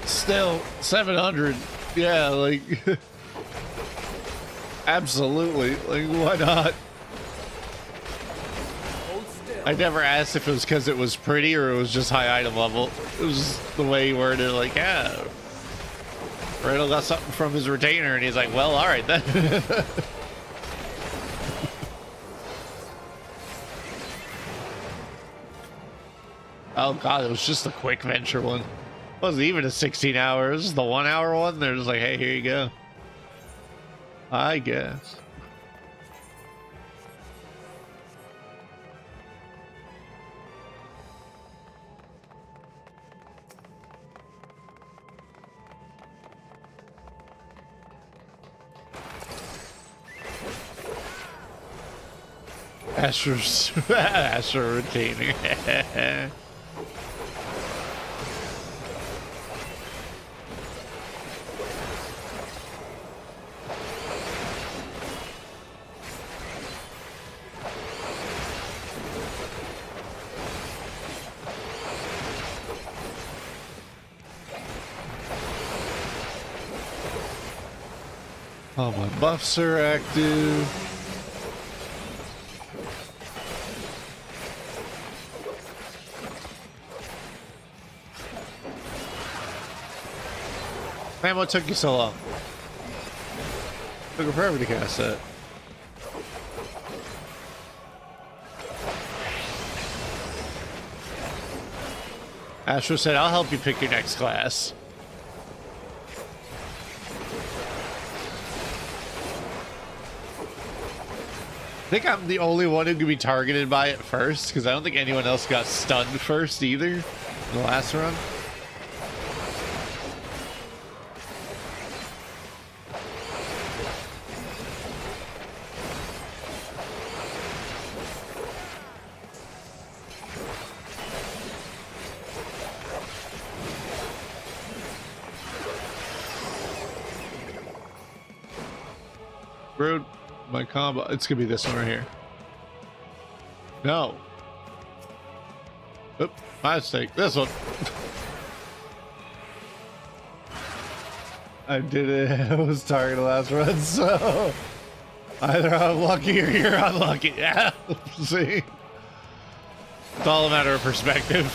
Still 700. Yeah, like absolutely. Like, why not?
Hold still.
I never asked if it was because it was pretty or it was just high item level. It was just the way he worded it, like, yeah. Randall got something from his retainer, and he's like, well, all right then. Oh god, it was just the quick venture one. It wasn't even a 16 hour, it was just the 1 hour one. They're just like, hey, here you go. I guess. Astro retainer. All my buffs are active. Man, what took you so long? Took forever to cast that. Astro said, I'll help you pick your next class. I think I'm the only one who could be targeted by it first, because I don't think anyone else got stunned first either in the last run. Rude. My combo. It's gonna be this one right here. No. Oop, my mistake. This one. I did it. I was targeted last run, so either I'm lucky or you're unlucky. Yeah. See? It's all a matter of perspective.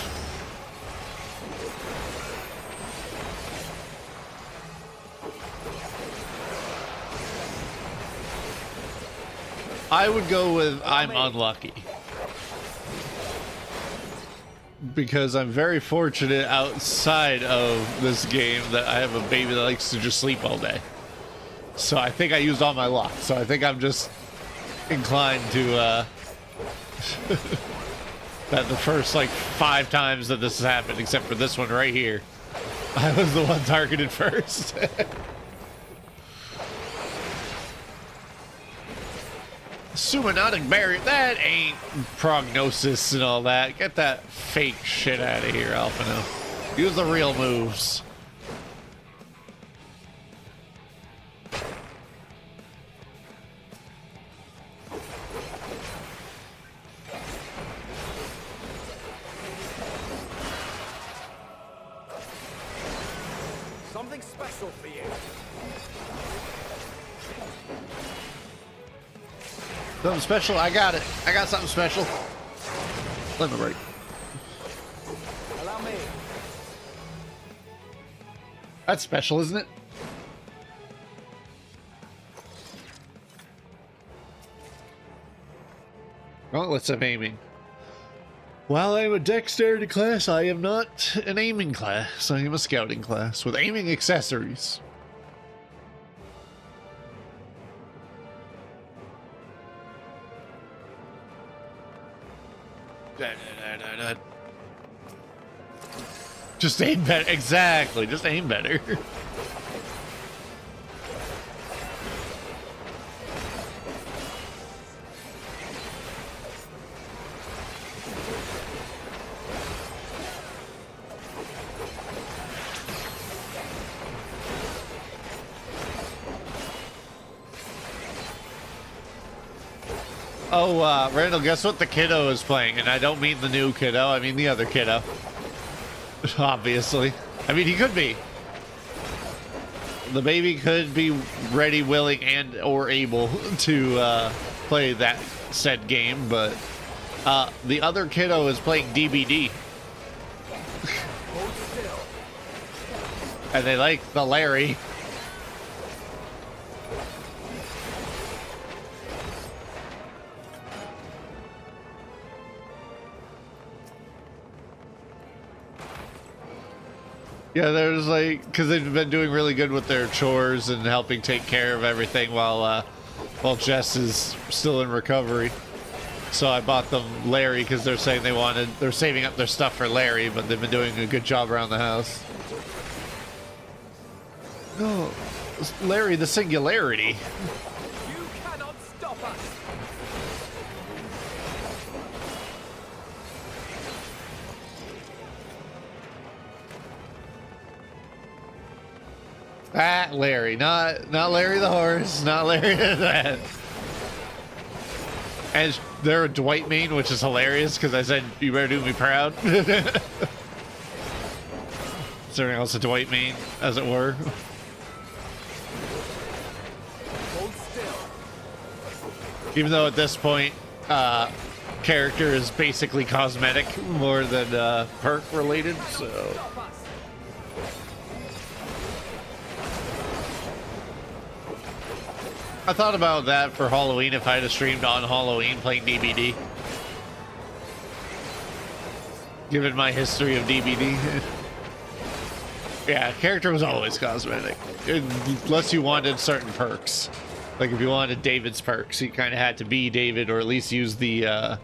I would go with I'm unlucky. Because I'm very fortunate outside of this game that I have a baby that likes to just sleep all day. So I think I used all my luck. So I think I'm just inclined to that the first like 5 times that this has happened, except for this one right here, I was the one targeted first. Sumonautic barrier, that ain't prognosis and all that. Get that fake shit out of here, Alphino. Use the real moves.
Something special for you.
Something special? I got it. I got something special. Let me break.
Allow me.
That's special, isn't it? Gauntlets of aiming. While I'm a dexterity class, I am not an aiming class. I am a scouting class with aiming accessories. Just aim better. Exactly. Just aim better. Oh, Randall, guess what the kiddo is playing? And I don't mean the new kiddo, I mean the other kiddo. Obviously. I mean, he could be. The baby could be ready, willing, and or able to play that said game, but the other kiddo is playing DBD.
Hold still.
And they like the Larry. Yeah, there's like, because they've been doing really good with their chores and helping take care of everything while Jess is still in recovery. So I bought them Larry because they're saying they're saving up their stuff for Larry, but they've been doing a good job around the house. No, Larry the Singularity.
You cannot stop us.
Ah, Larry, not Larry the horse, not Larry that. And they're a Dwight main, which is hilarious because I said you better do me proud. Serving else a Dwight main, as it were.
Hold still.
Even though at this point, character is basically cosmetic more than perk related, so.
Stop us.
I thought about that for Halloween if I had streamed on Halloween playing DBD. Given my history of DBD. Yeah, character was always cosmetic. Unless you wanted certain perks. Like if you wanted David's perks, you kind of had to be David or at least use the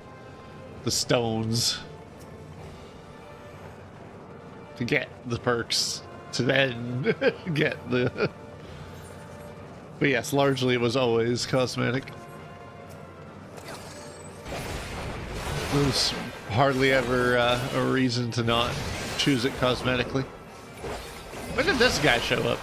stones to get the perks to then get the... But yes, largely it was always cosmetic. There's hardly ever a reason to not choose it cosmetically. When did this guy show up?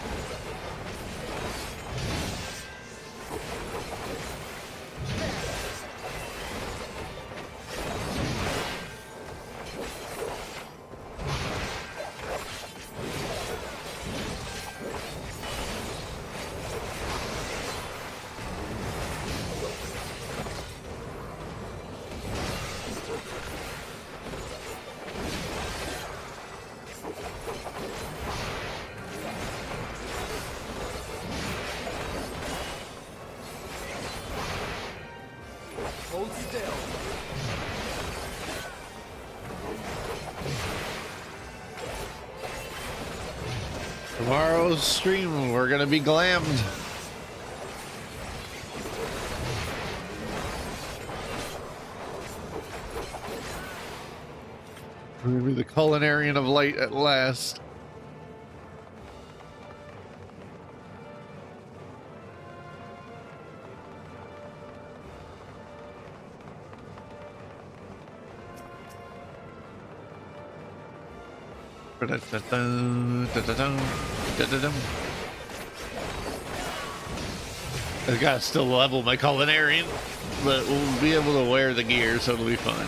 Hold still.
Tomorrow's stream, we're gonna be glammed. We're gonna be the Culinarian of Light at last. I gotta still level my Culinarian, but we'll be able to wear the gear, so it'll be fine.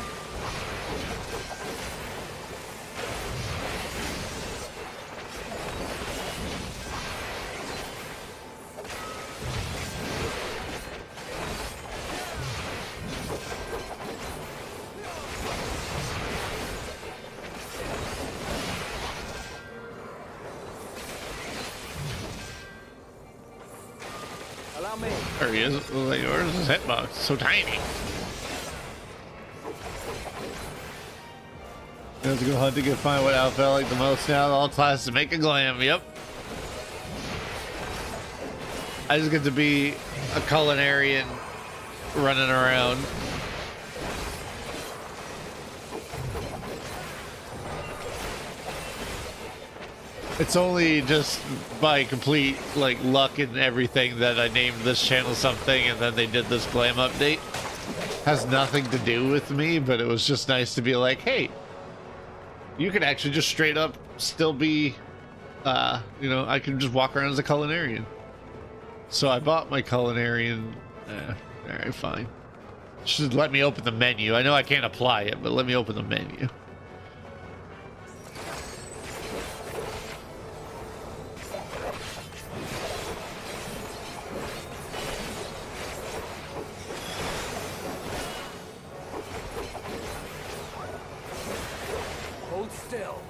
Allow me.
There he is. Like, where's his hitbox? So tiny. You have to go hunting and find what outfit I like the most now. All classes make a glam. Yep. I just get to be a Culinarian running around. It's only just by complete like luck and everything that I named this channel something and then they did this glam update. Has nothing to do with me, but it was just nice to be like, hey, you can actually just straight up still be, you know, I can just walk around as a Culinarian. So I bought my Culinarian. All right, fine. Should let me open the menu. I know I can't apply it, but let me open the menu.
Hold still.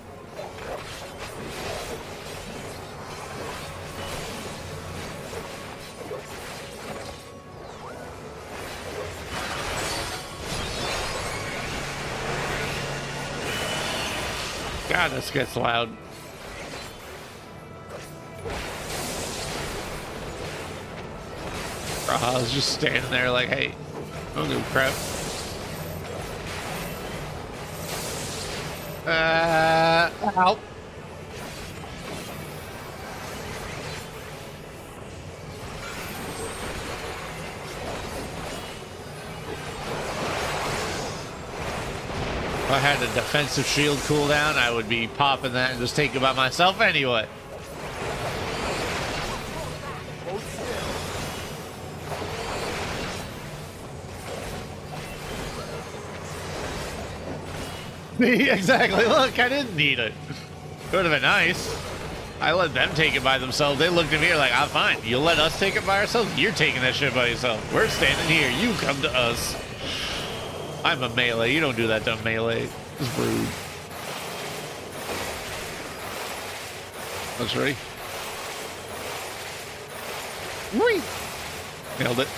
God, this gets loud. I was just standing there like, hey, don't give a crap. Ow. If I had a defensive shield cooldown, I would be popping that and just taking it by myself anyway.
Hold still.
Exactly. Look, I didn't need it. It would have been nice. I let them take it by themselves. They looked at me like, I'm fine. You'll let us take it by ourselves? You're taking that shit by yourself. We're standing here. You come to us. I'm a melee. You don't do that dumb melee. It's rude. That's ready. Whee! Nailed it.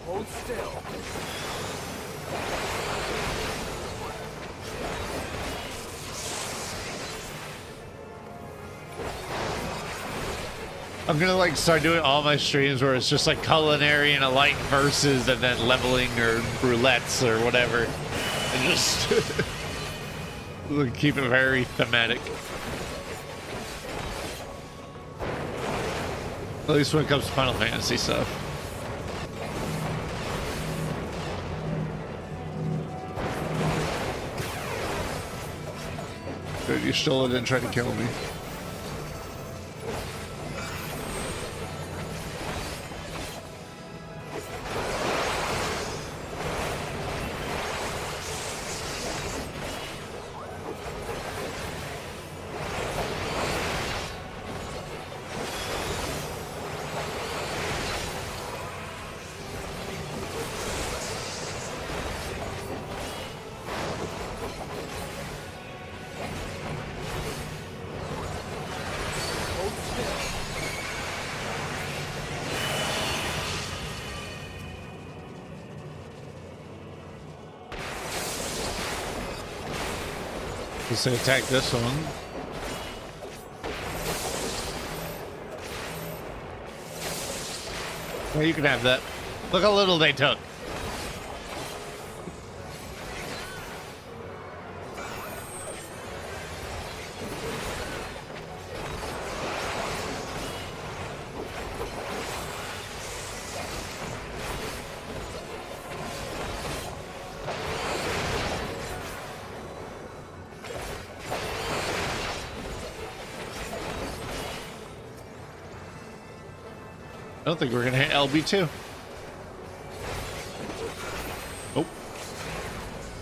Hold still.
I'm gonna like start doing all my streams where it's just like Culinarian Of Light versus and then leveling or roulettes or whatever. And just keep it very thematic. At least when it comes to Final Fantasy stuff. Dude, you stole it and tried to kill me.
Hold still.
Let's say attack this one. Yeah, you can have that. Look how little they took. I don't think we're gonna hit LB2. Oh.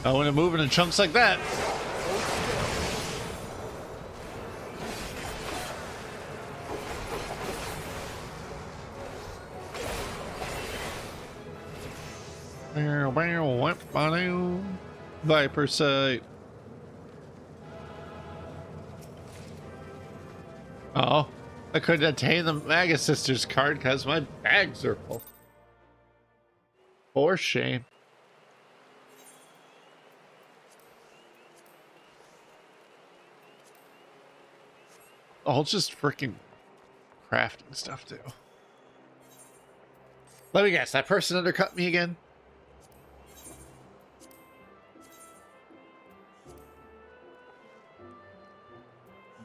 Oh, when it moving in chunks like that. Viper sight. Oh, I couldn't attain the Maga Sisters card because my bags are full. For shame. I'll just freaking crafting stuff too. Let me guess, that person undercut me again?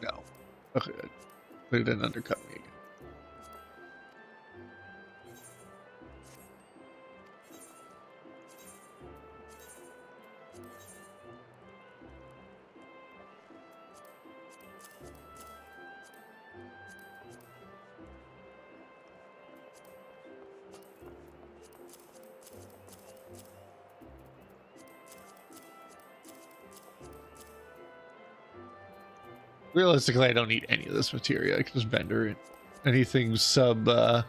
No. Okay, they didn't undercut me again. Realistically, I don't need any of this material. I can just vendor it. Anything sub 8.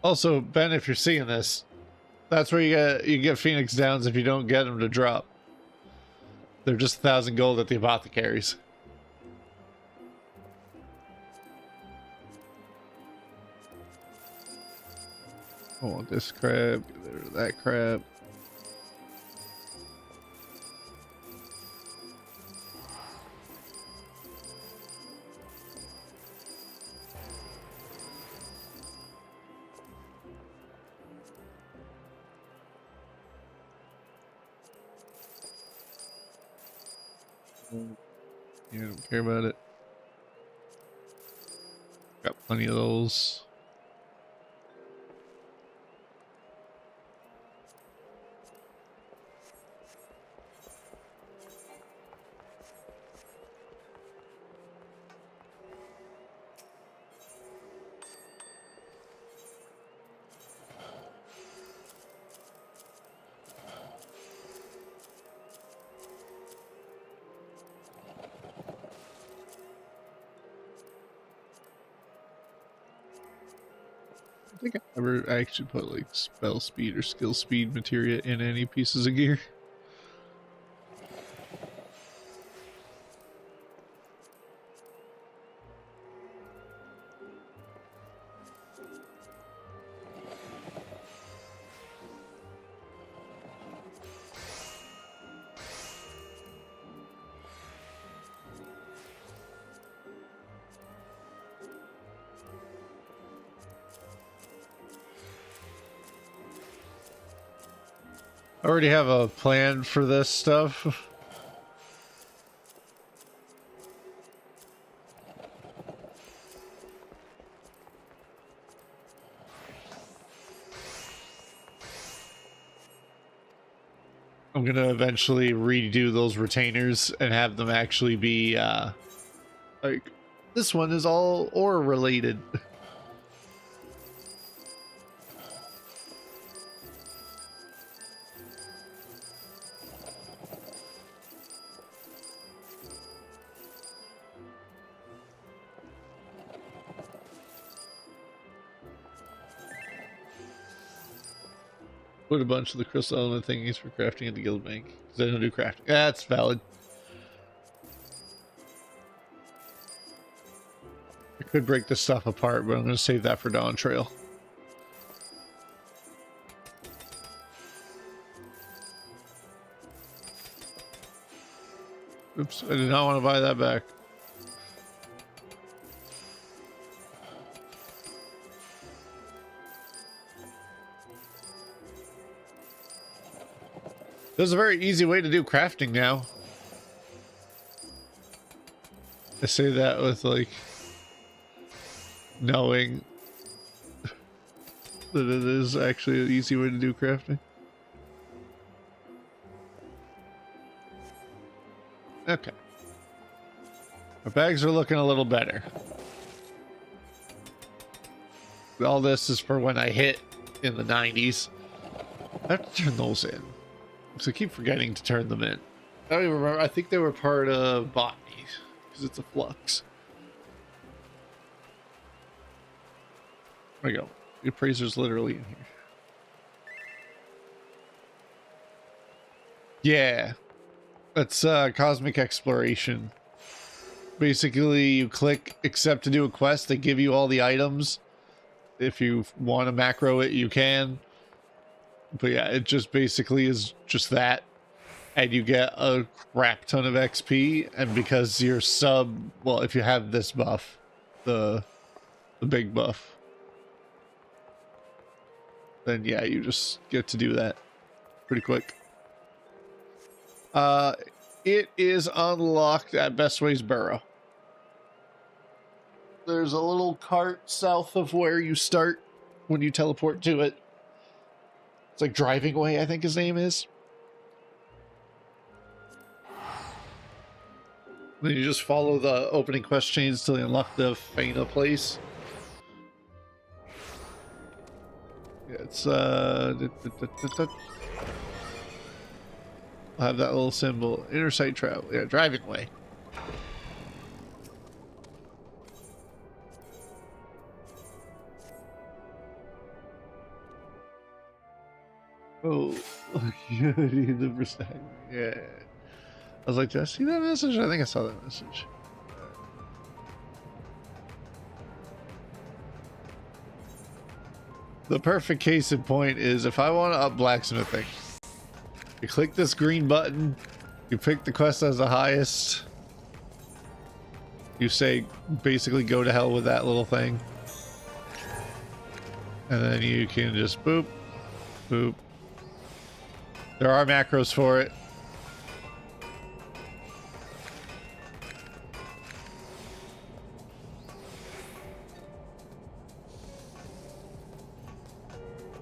Also, Ben, if you're seeing this, that's where you get Phoenix Downs if you don't get them to drop. They're just 1,000 gold at the apothecaries. I want this crab, get rid of that crab. Yeah, I don't care about it. Got plenty of those. I think I never actually put like spell speed or skill speed materia in any pieces of gear. I already have a plan for this stuff. I'm gonna eventually redo those retainers and have them actually be like this one is all ore related. Put a bunch of the crystal element thingies for crafting at the guild bank because I don't do crafting. That's valid. I could break this stuff apart, but I'm going to save that for Dawn Trail. Oops, I did not want to buy that back. There's a very easy way to do crafting now. I say that with like knowing that it is actually an easy way to do crafting. Okay. Our bags are looking a little better. All this is for when I hit in the 90s. I have to turn those in. So I keep forgetting to turn them in. I don't even remember. I think they were part of botany because it's a flux. There we go. The appraiser's literally in here. Yeah. That's cosmic exploration. Basically, you click accept to do a quest. They give you all the items. If you want to macro it, you can. But yeah, it just basically is just that. And you get a crap ton of XP. And because you're well, if you have this buff, the big buff, then yeah, you just get to do that pretty quick. It is unlocked at Bestway's Burrow. There's a little cart south of where you start when you teleport to it. It's like Driving Way, I think his name is. Then you just follow the opening quest chains till you unlock the Faina place. Yeah, it's I'll have that little symbol. Inner sight travel. Yeah, Driving Way. Oh, yeah, the percent. Yeah. I was like, did I see that message? I think I saw that message. The perfect case in point is if I want to up blacksmithing, you click this green button, you pick the quest as the highest, you say basically go to hell with that little thing, and then you can just boop, boop. There are macros for it.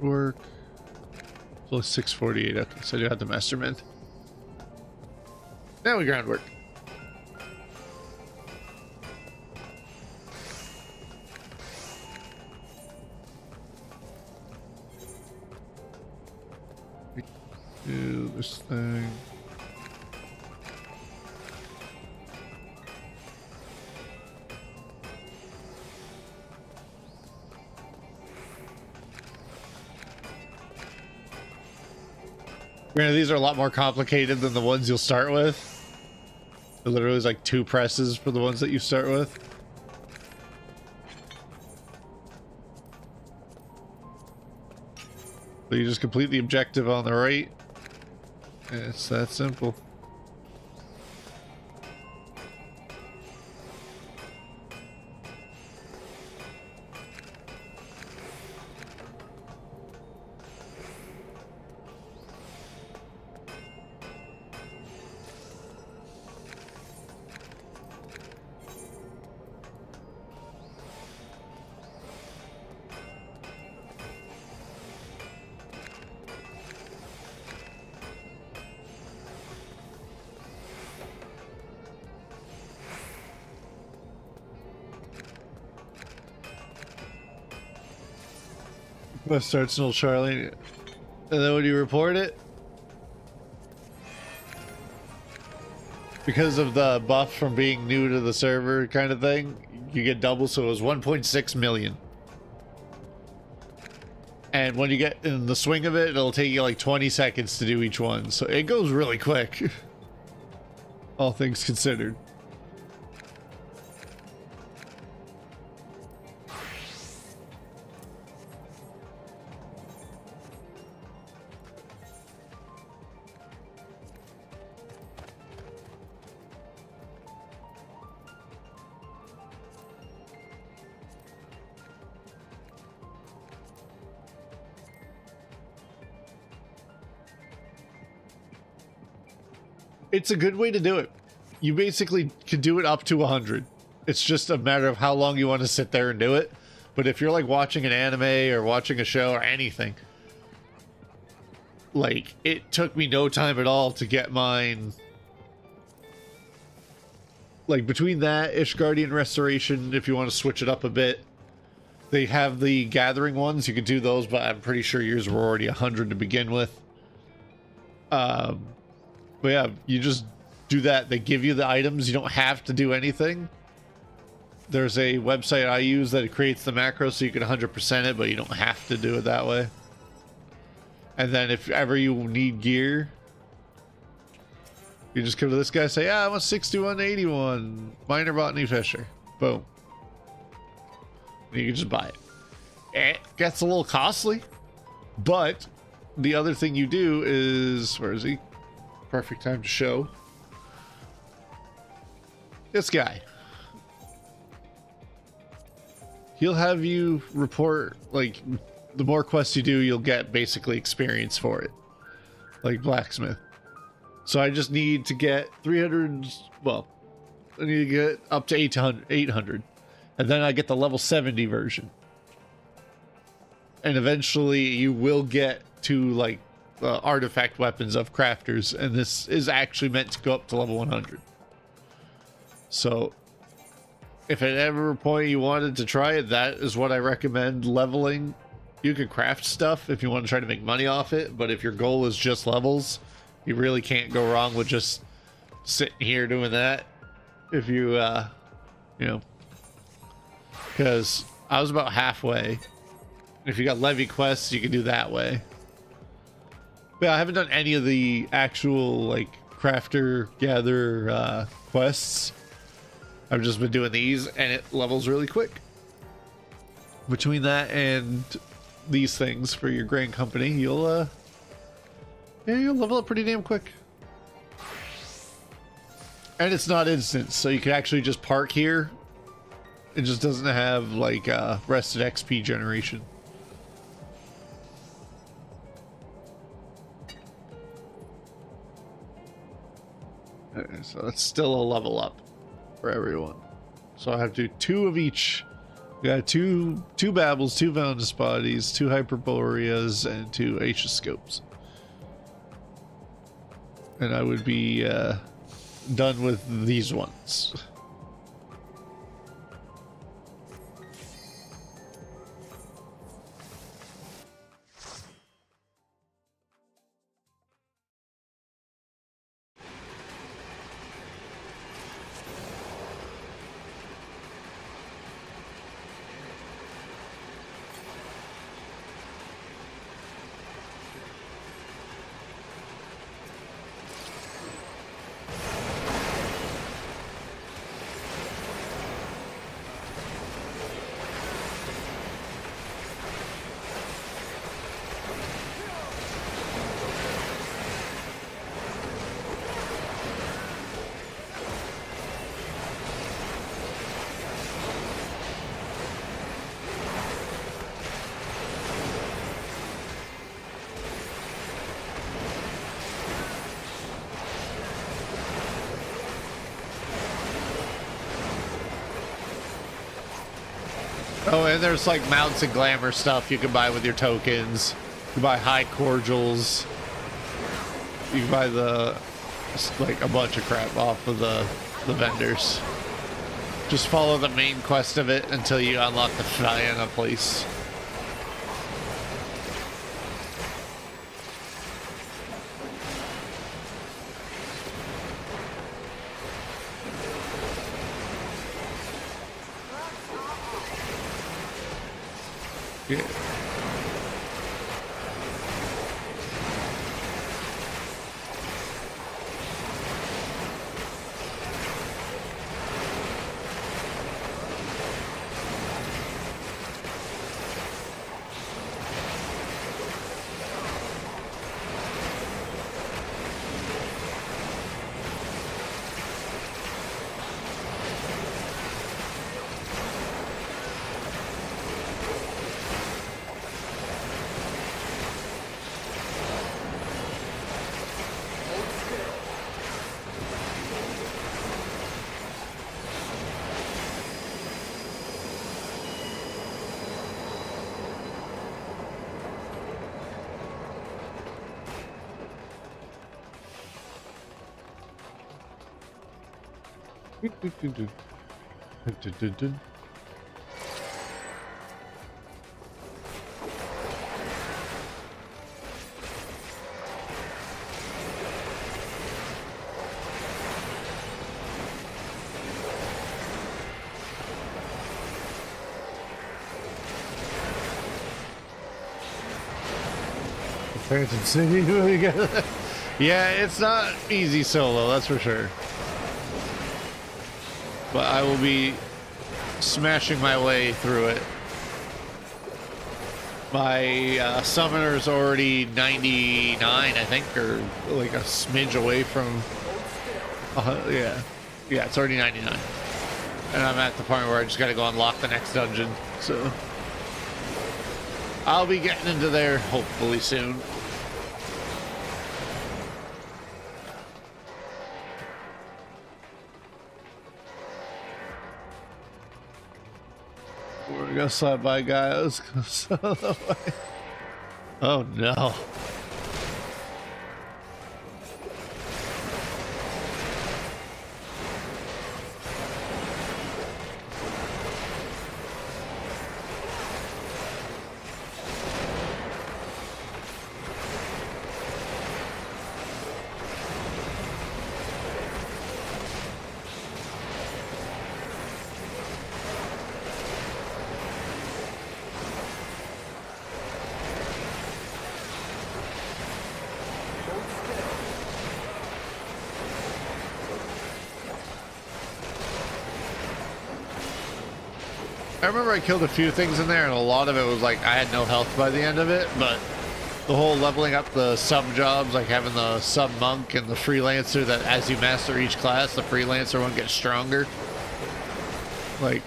work. Plus 648. Okay, so you have the mastermind. Now we groundwork. Do this thing. Granted, these are a lot more complicated than the ones you'll start with. It literally is like 2 presses for the ones that you start with. So you just complete the objective on the right. And it's that simple. Quest starts in old Charlie, and then when you report it, because of the buff from being new to the server kind of thing, you get double, so it was 1.6 million. And when you get in the swing of it, it'll take you like 20 seconds to do each one, so it goes really quick. All things considered. It's a good way to do it. You basically can do it up to 100. It's just a matter of how long you want to sit there and do it. But if you're like watching an anime or watching a show or anything, like it took me no time at all to get mine. Like between that, Ishgardian Restoration, if you want to switch it up a bit, they have the gathering ones. You can do those, but I'm pretty sure yours were already 100 to begin with. But yeah, you just do that. They give you the items. You don't have to do anything. There's a website I use that creates the macro so you can 100% it, but you don't have to do it that way. And then if ever you need gear, you just come to this guy and say, yeah, I want 6181 Minor Botany Fisher. Boom. And you can just buy it. It gets a little costly, but the other thing you do is, where is he? Perfect time to show this guy. He'll have you report, like, the more quests you do, you'll get basically experience for it, like blacksmith. So I just need to get 300, well, I need to get up to 800, and then I get the level 70 version, and eventually you will get to like artifact weapons of crafters, and this is actually meant to go up to level 100. So if at ever point you wanted to try it, that is what I recommend leveling. You can craft stuff if you want to try to make money off it, but if your goal is just levels, you really can't go wrong with just sitting here doing that. If you you know, because I was about halfway. If you got levy quests, you can do that way. But I haven't done any of the actual like crafter gather quests. I've just been doing these, and it levels really quick. Between that and these things for your grand company, you'll yeah, you'll level up pretty damn quick. And it's not instant, so you can actually just park here. It just doesn't have like rested XP generation. Okay, so it's still a level up for everyone. So I have to do 2 of each We got two Babbles, two Venus Bodies, two Hyperboreas, and two Aetioscopes. And I would be done with these ones. Oh, and there's like mounts and glamour stuff you can buy with your tokens. You can buy high cordials. You can buy like a bunch of crap off of the vendors. Just follow the main quest of it until you unlock the Diana place. Yeah. Phantom City. Yeah, it's not easy solo, that's for sure. But I will be smashing my way through it. My summoner's already 99, I think, or like a smidge away from. Yeah, it's already 99, and I'm at the point where I just got to go unlock the next dungeon. So I'll be getting into there hopefully soon. We're gonna slide by guys. Oh no. I remember I killed a few things in there, and a lot of it was like I had no health by the end of it, but the whole leveling up the sub jobs, like having the sub monk and the freelancer, that as you master each class, the freelancer one gets stronger. Like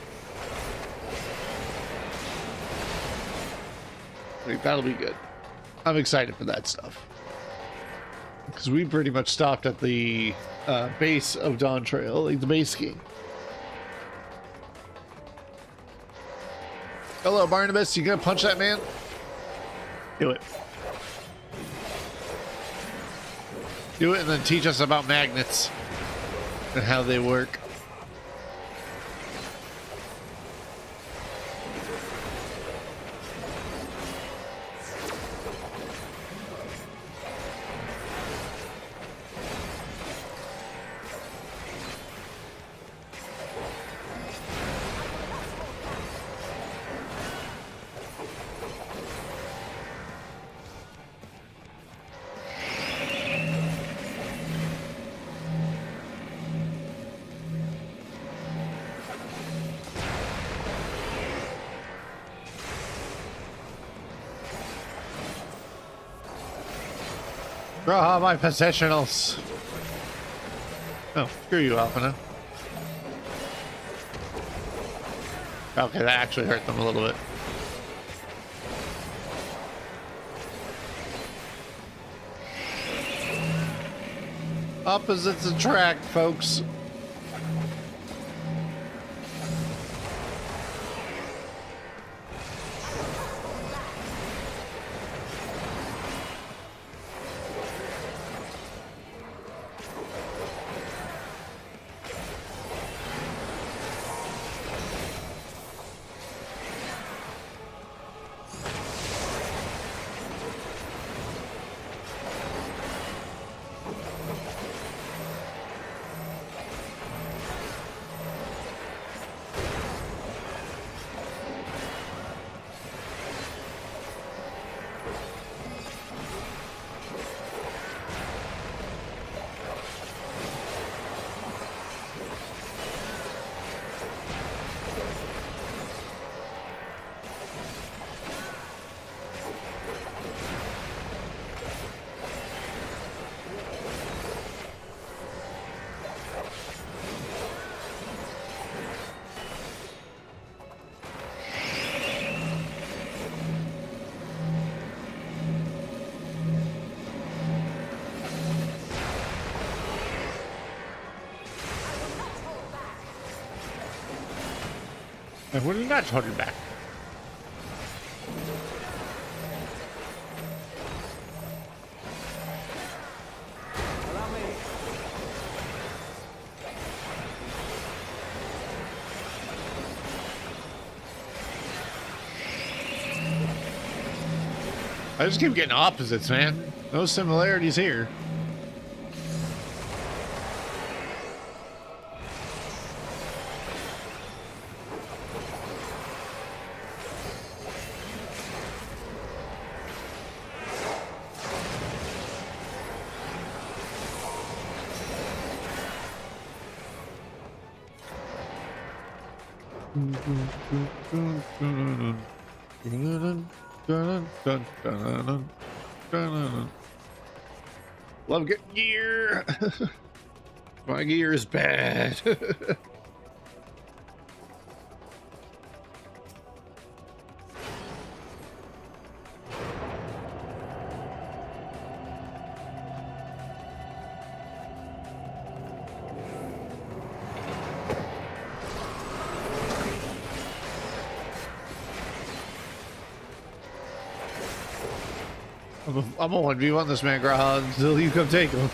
that'll be good. I'm excited for that stuff. Because we pretty much stopped at the base of Dawn Trail, like the base game. Hello, Barnabas. You gonna punch that man? Do it. Do it and then teach us about magnets and how they work. Draw my possessionals. Oh, screw you, Alpina. Okay, that actually hurt them a little bit. Opposites attract, folks. And we're not holding back.
Allow me.
I just keep getting opposites, man. No similarities here. Love getting gear. My gear is bad. I'm a 1v1 this man, Graha, until you come take him.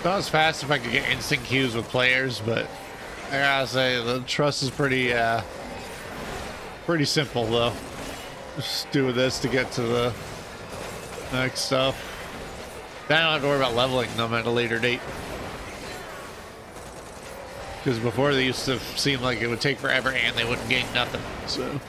not as fast if I could get instant queues with players, but I gotta say the trust is pretty simple though. Just doing this to get to the next stuff. Then I don't have to worry about leveling them at a later date. Because before they used to seem like it would take forever and they wouldn't gain nothing. So.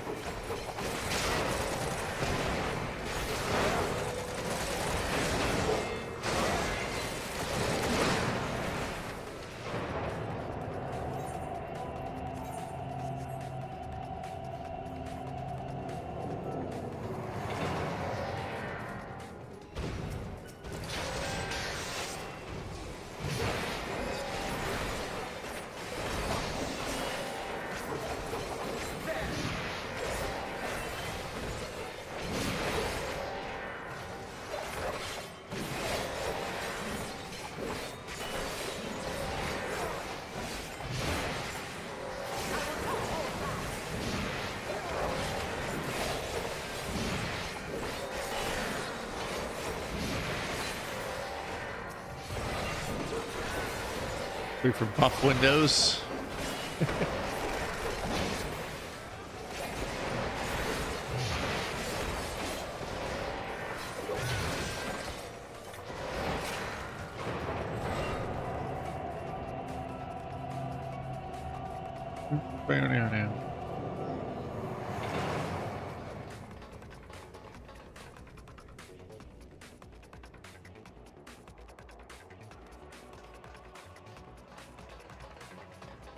Wait for buff windows.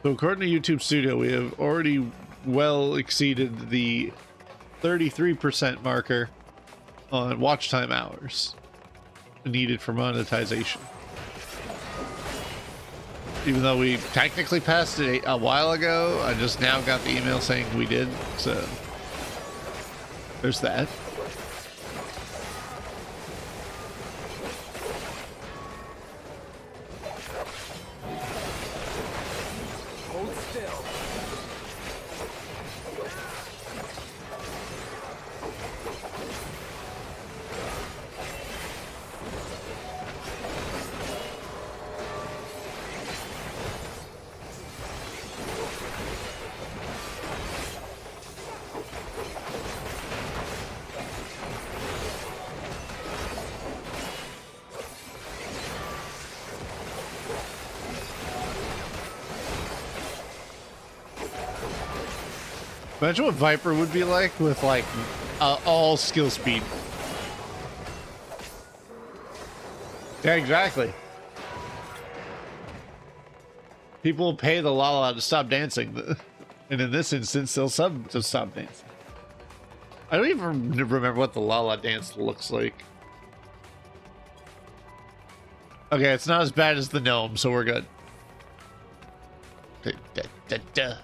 So according to YouTube Studio, we have already well exceeded the 33% marker on watch time hours needed for monetization. Even though we technically passed it a while ago, I just now got the email saying we did, so there's that.
Hold still.
Imagine what Viper would be like with like all skill speed. Yeah, exactly. People will pay the Lala to stop dancing, and in this instance, they'll sub to stop dancing. I don't even remember what the Lala dance looks like. Okay, it's not as bad as the gnome, so we're good. Da, da, da, da.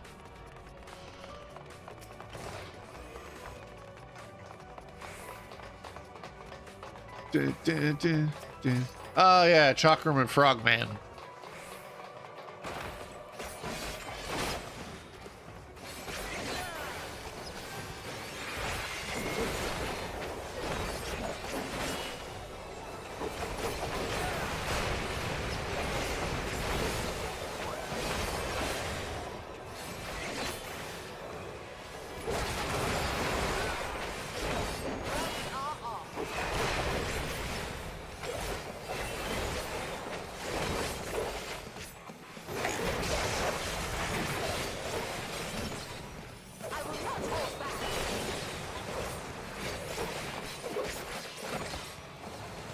Oh yeah, Chakram and Frogman.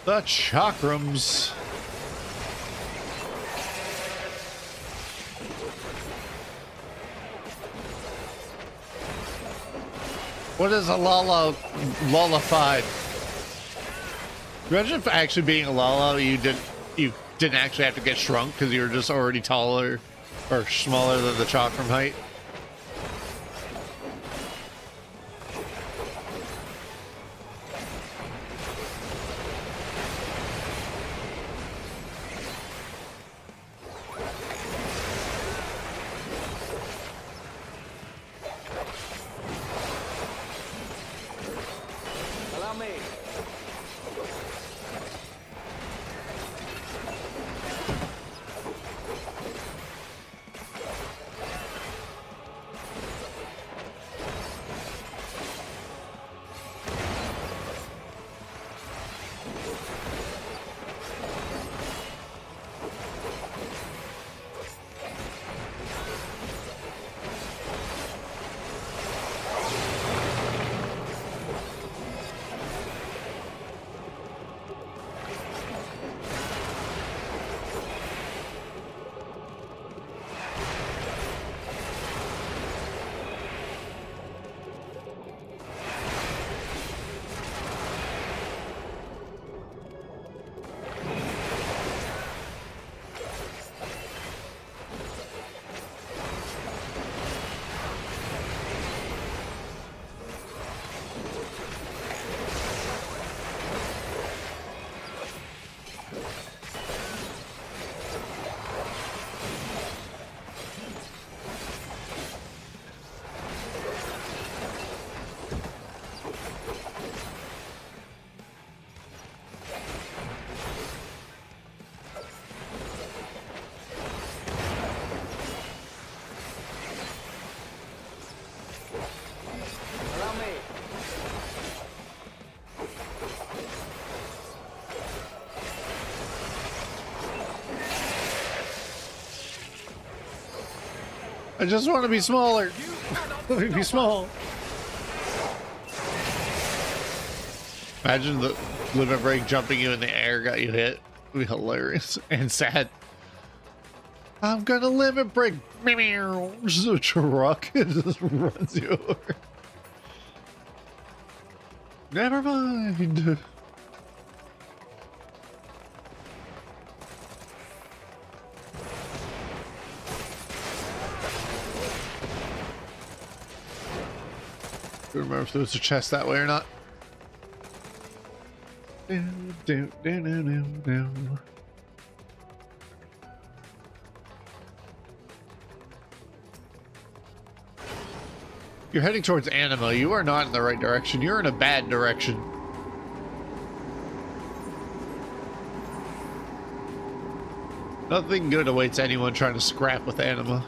The Chakrams. What is a Lala-fied? Imagine if actually being a Lala, you didn't actually have to get shrunk because you were just already taller or smaller than the Chakram height.
Allow me.
I just want to be smaller. Let me be small. Imagine the limit break jumping you in the air got you hit. It'd be hilarious and sad. I'm gonna limit break. Just a truck just runs you over. Never mind. I don't remember if there was a chest that way or not. You're heading towards Anima. You are not in the right direction. You're in a bad direction. Nothing good awaits anyone trying to scrap with Anima.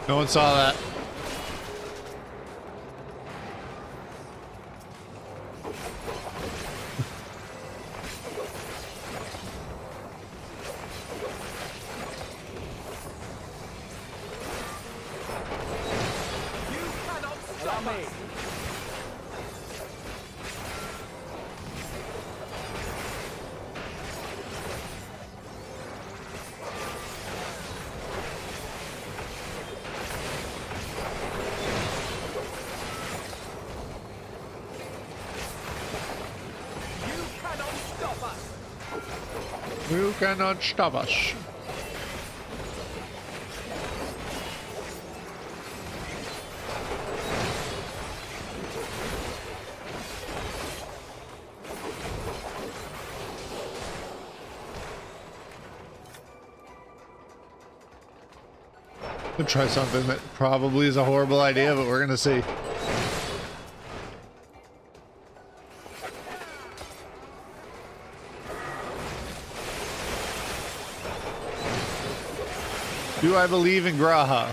No one saw that. You cannot stop us. We'll try something that probably is a horrible idea, but we're gonna see. Do I believe in Graha?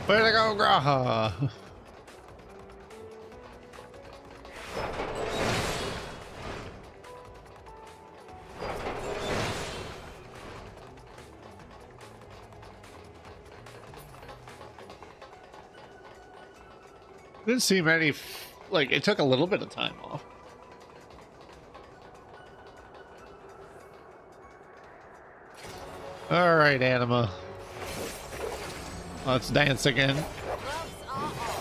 Way to go, Graha! Didn't seem any, like, it took a little bit of time off. All right, Anima. Let's dance again.
Gloves are off.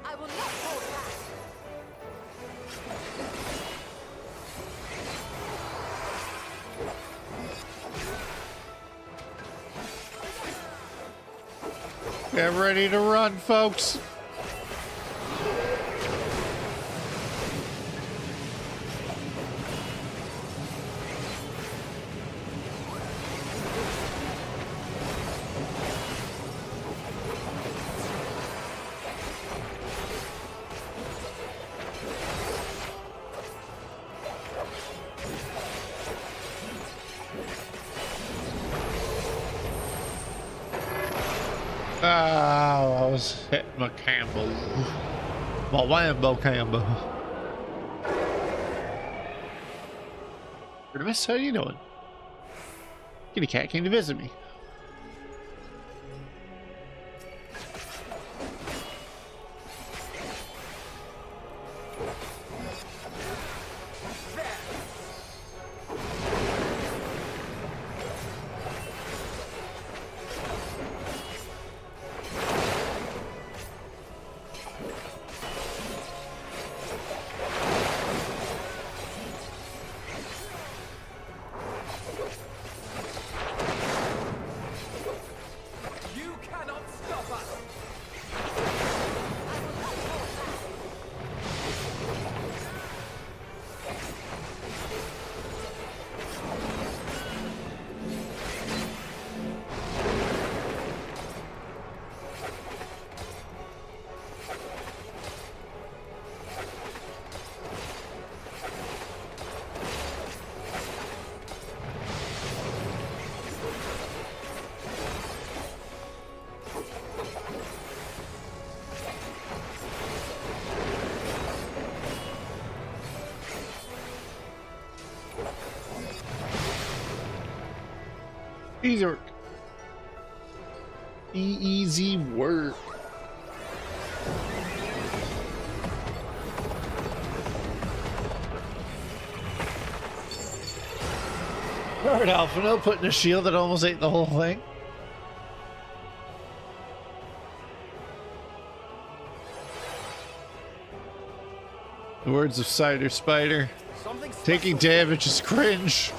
I will not hold back.
Get ready to run, folks. Oh, I was hitting my Campbell. My Wambo Campbell. Miss, how you doing? Kitty cat came to visit me.
You cannot stop us.
Easy work. Easy work. Alright, Alphino putting a shield that almost ate the whole thing. The words of Cider Spider.
Something
Taking damage is cringe.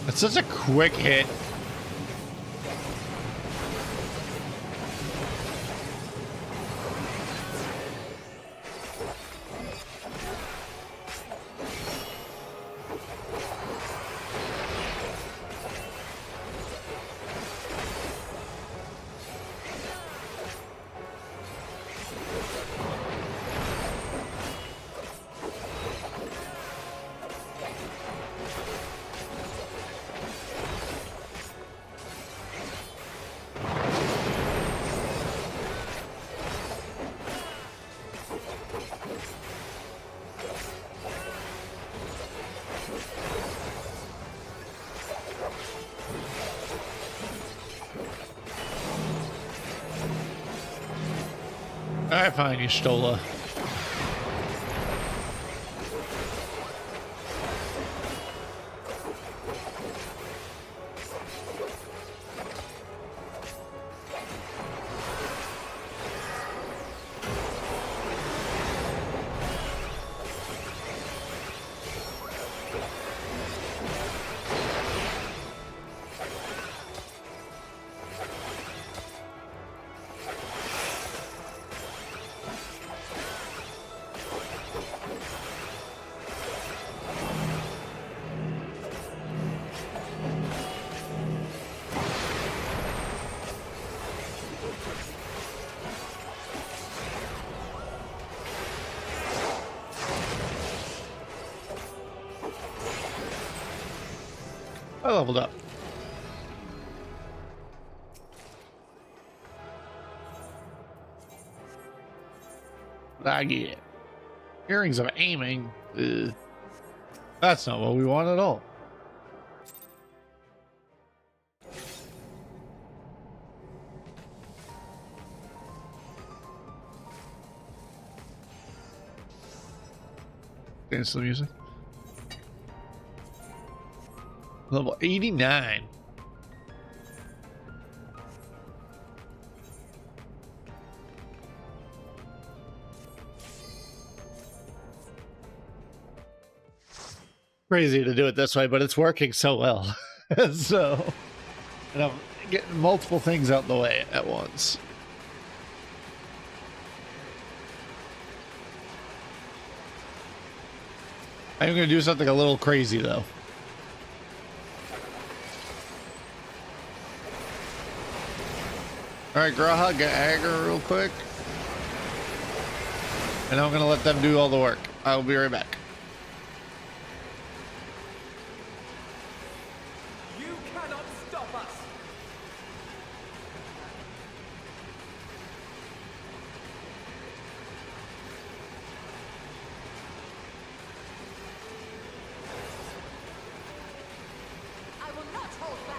It's such a quick hit. Alright, fine, you Stola. leveled up. What I get? Earrings of aiming. Ugh. That's not what we want at all. Dance to the music. Level 89. Crazy to do it this way, but it's working so well. So, and I'm getting multiple things out the way at once. I'm going to do something a little crazy, though. All right, Graha, get Agar real quick. And I'm going to let them do all the work. I'll be right back.
You cannot stop us.
I will not hold back.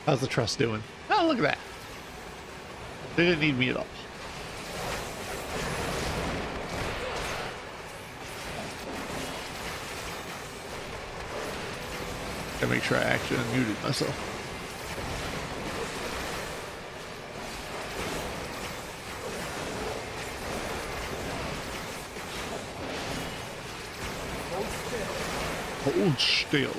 How's the trust doing? Oh, look at that. They didn't need me at all. Gotta make sure I actually unmuted myself. Hold still.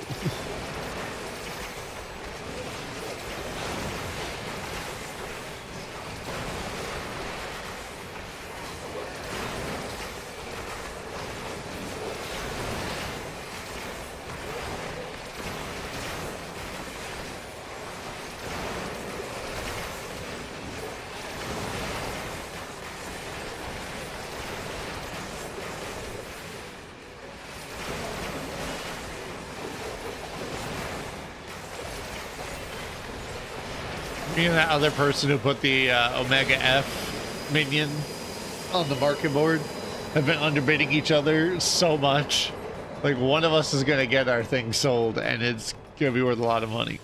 Me and that other person who put the Omega F minion on the market board have been underbidding each other so much. Like, one of us is going to get our thing sold, and it's going to be worth a lot of money.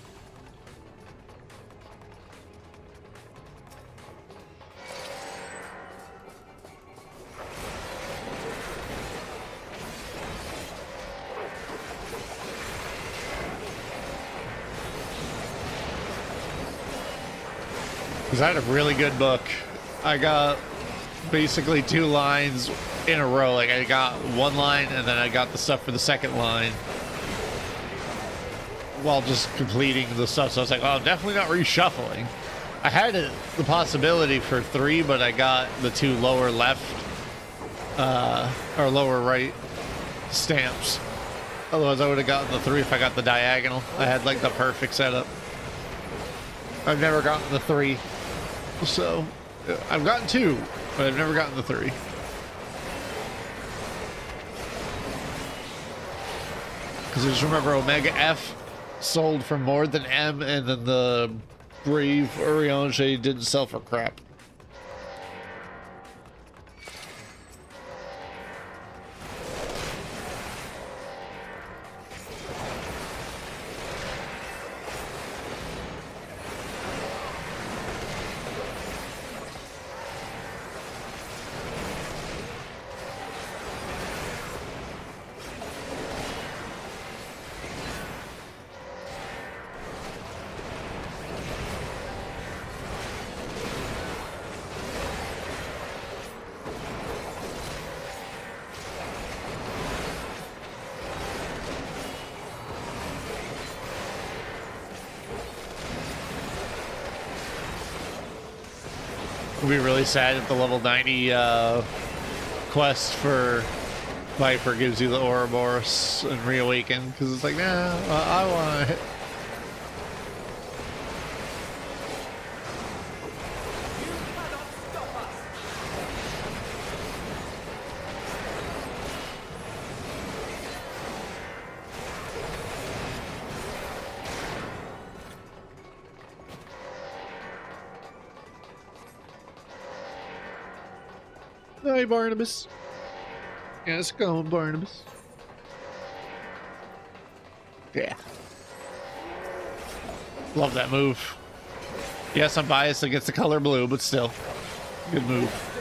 Because I had a really good book. I got basically 2 lines in a row. Like, I got 1 line and then I got the stuff for the 2nd line while just completing the stuff. So I was like, well, I'm definitely not reshuffling. I had the possibility for 3, but I got the 2 lower left or lower right stamps. Otherwise, I would have gotten the 3 if I got the diagonal. I had like the perfect setup. I've never gotten the 3. So, I've gotten 2, but I've never gotten the 3. Because I just remember Omega F sold for more than M, and then the Brave Urianger didn't sell for crap. It'd be really sad if the level 90 quest for Viper gives you the Ouroboros and Reawaken, because it's like, nah, I want to hit. Hey, Barnabas. Yeah, it's going, Barnabas. Yeah. Love that move. Yes, I'm biased against the color blue, but still. Good move.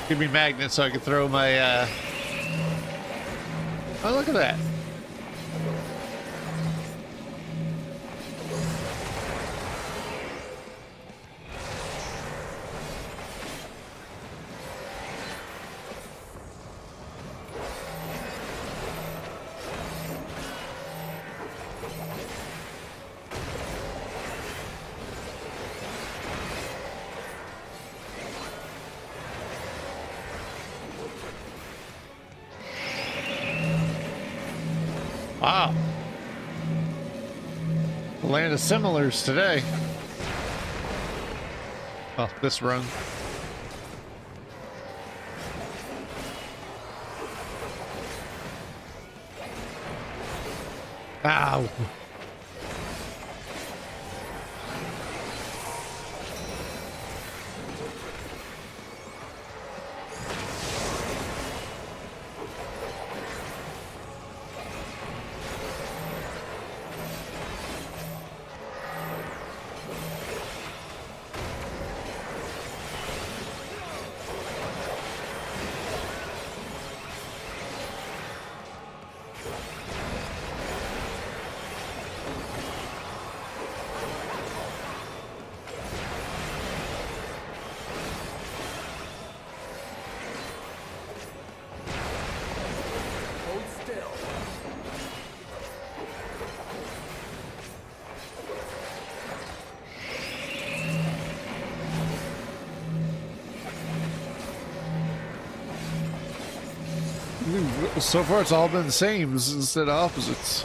Give me magnets so I can throw my oh, look at that. Wow. The land of similars today. Oh, this run. Ow.
Hold still.
So far, it's all been the same instead of opposites.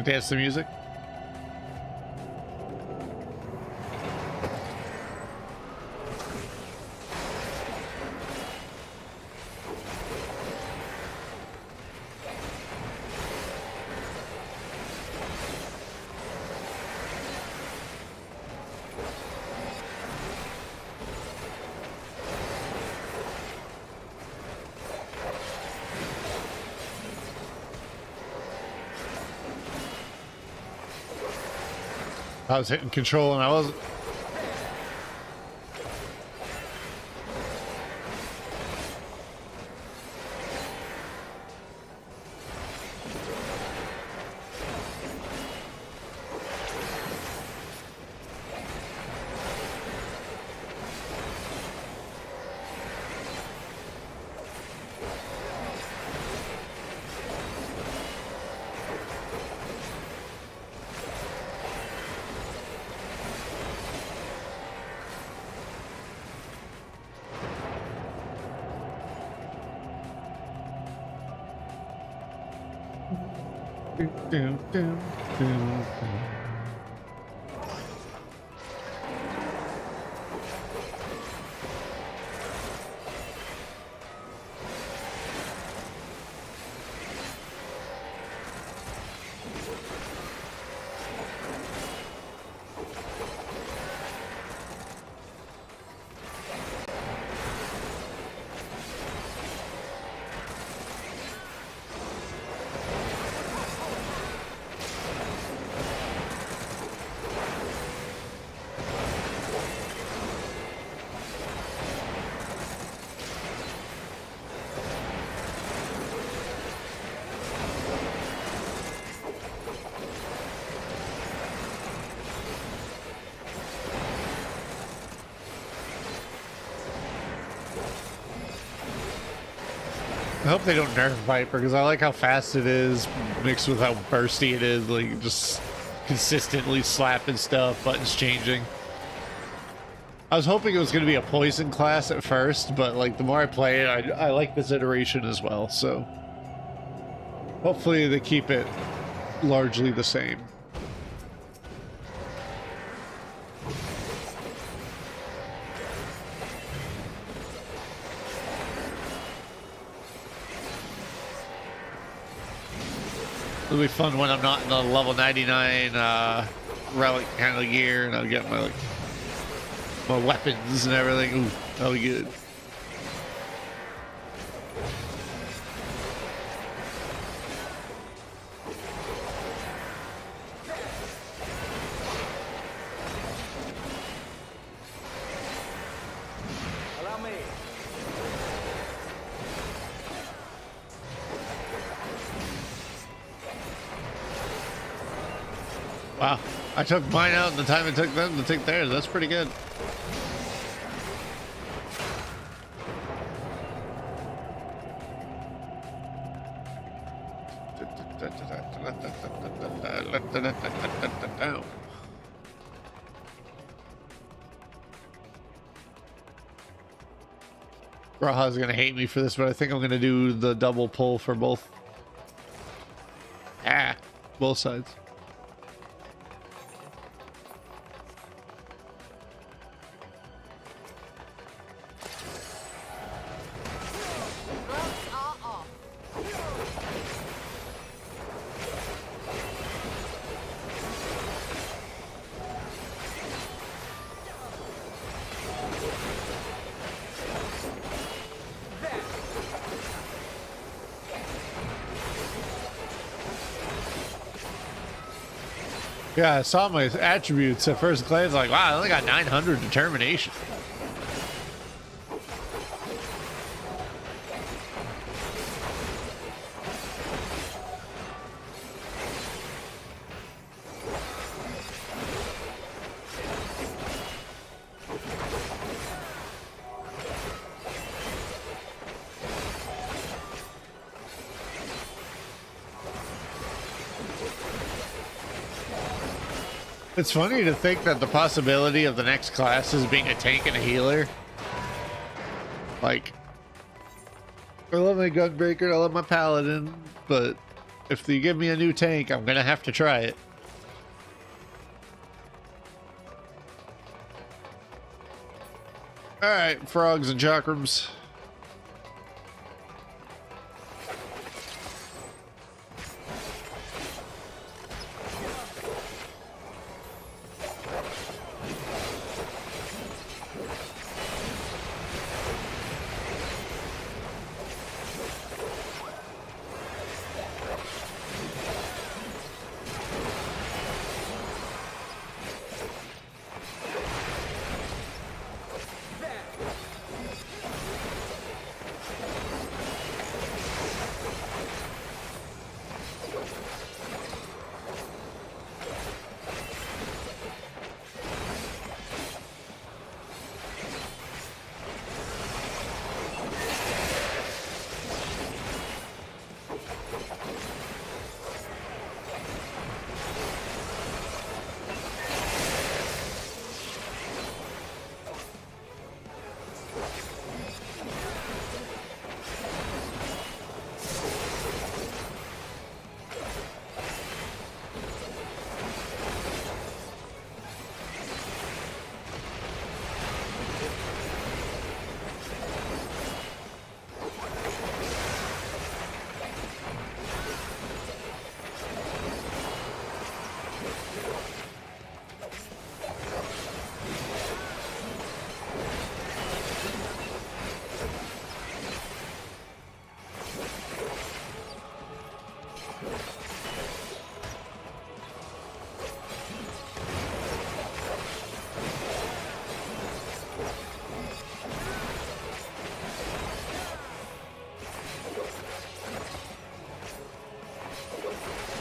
Dance the music. I was hitting control and I wasn't. Dun, dun, dun, dun, dun. I hope they don't nerf Viper because I like how fast it is mixed with how bursty it is, like just consistently slapping stuff, buttons changing. I was hoping it was going to be a poison class at first, but like the more I play it, I like this iteration as well, so hopefully they keep it largely the same. It'll be fun when I'm not in the level 99 relic kind of gear and I'll get my like my weapons and everything. Ooh, that'll be good.
Allow me.
Wow, I took mine out in the time it took them to take theirs. That's pretty good. Raha's gonna hate me for this, but I think I'm gonna do the double pull for both. Both sides.
Gloves are off.
Yeah, I saw my attributes at first glance, like, wow, I only got 900 determination. It's funny to think that the possibility of the next class is being a tank and a healer. Like, I love my Gunbreaker, I love my Paladin, but if you give me a new tank, I'm gonna have to try it. Alright, frogs and chakrams.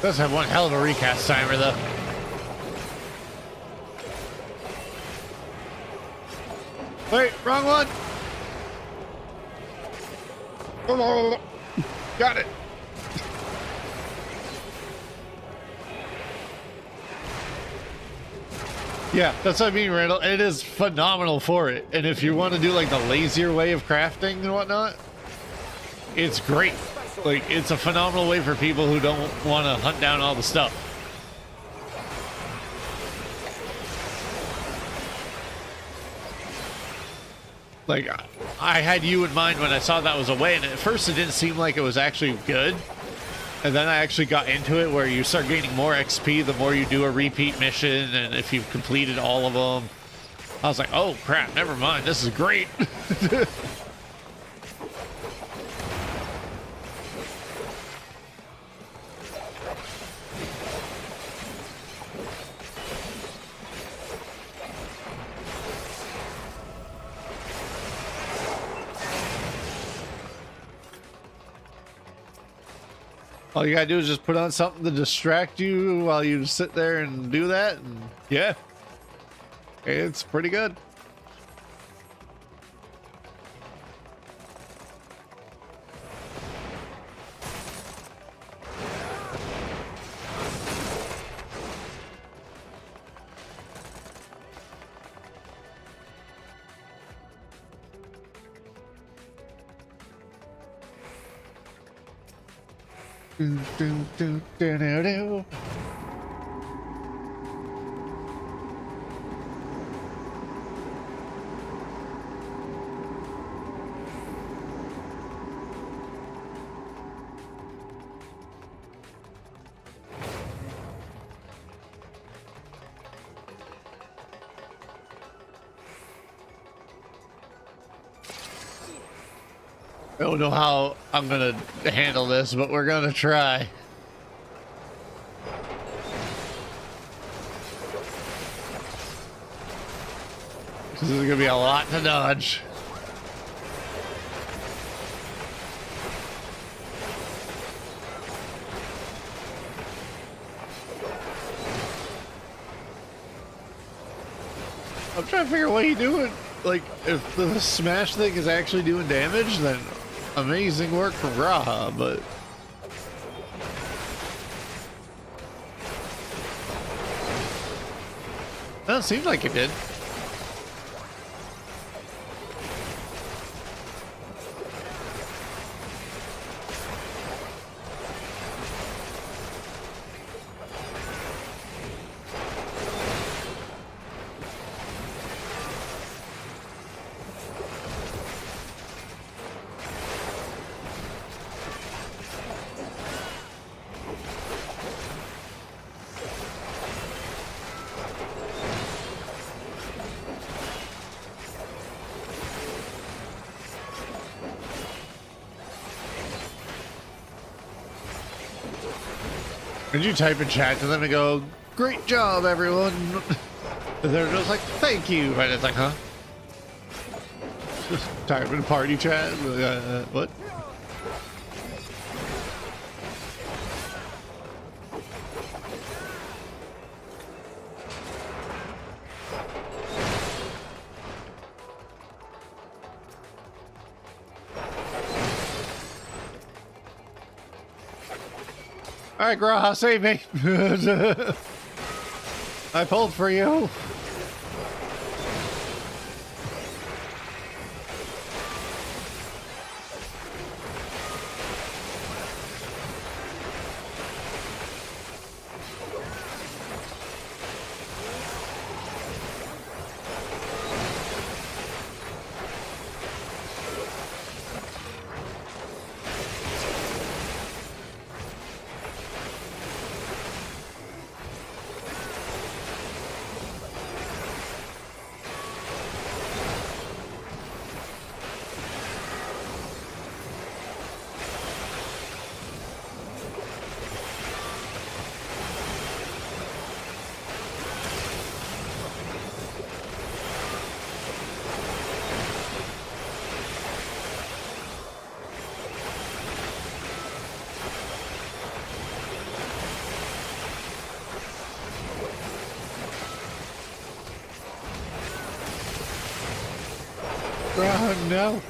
Does have one hell of a recast timer though. Wait, wrong one. Got it. Yeah, that's what I mean, Randall. It is phenomenal for it. And if you want to do like the lazier way of crafting and whatnot, it's great. Like, it's a phenomenal way for people who don't want to hunt down all the stuff. Like, I had you in mind when I saw that was a way, and at first it didn't seem like it was actually good. And then I actually got into it where you start gaining more XP the more you do a repeat mission, and if you've completed all of them. I was like, oh crap, never mind, this is great. All you gotta do is just put on something to distract you while you sit there and do that, and yeah, it's pretty good. Do, do, do, do, do, do. I don't know how I'm gonna handle this, but we're gonna try. This is gonna be a lot to dodge. I'm trying to figure out what he's doing. Like, if the smash thing is actually doing damage, then amazing work from Graha, but... Well, it seemed like it did. Did you type in chat to them and go, great job, everyone? And they're just like, thank you. And it's like, huh? Just type in party chat. What? All right, Graha, save me. I pulled for you. Oh no.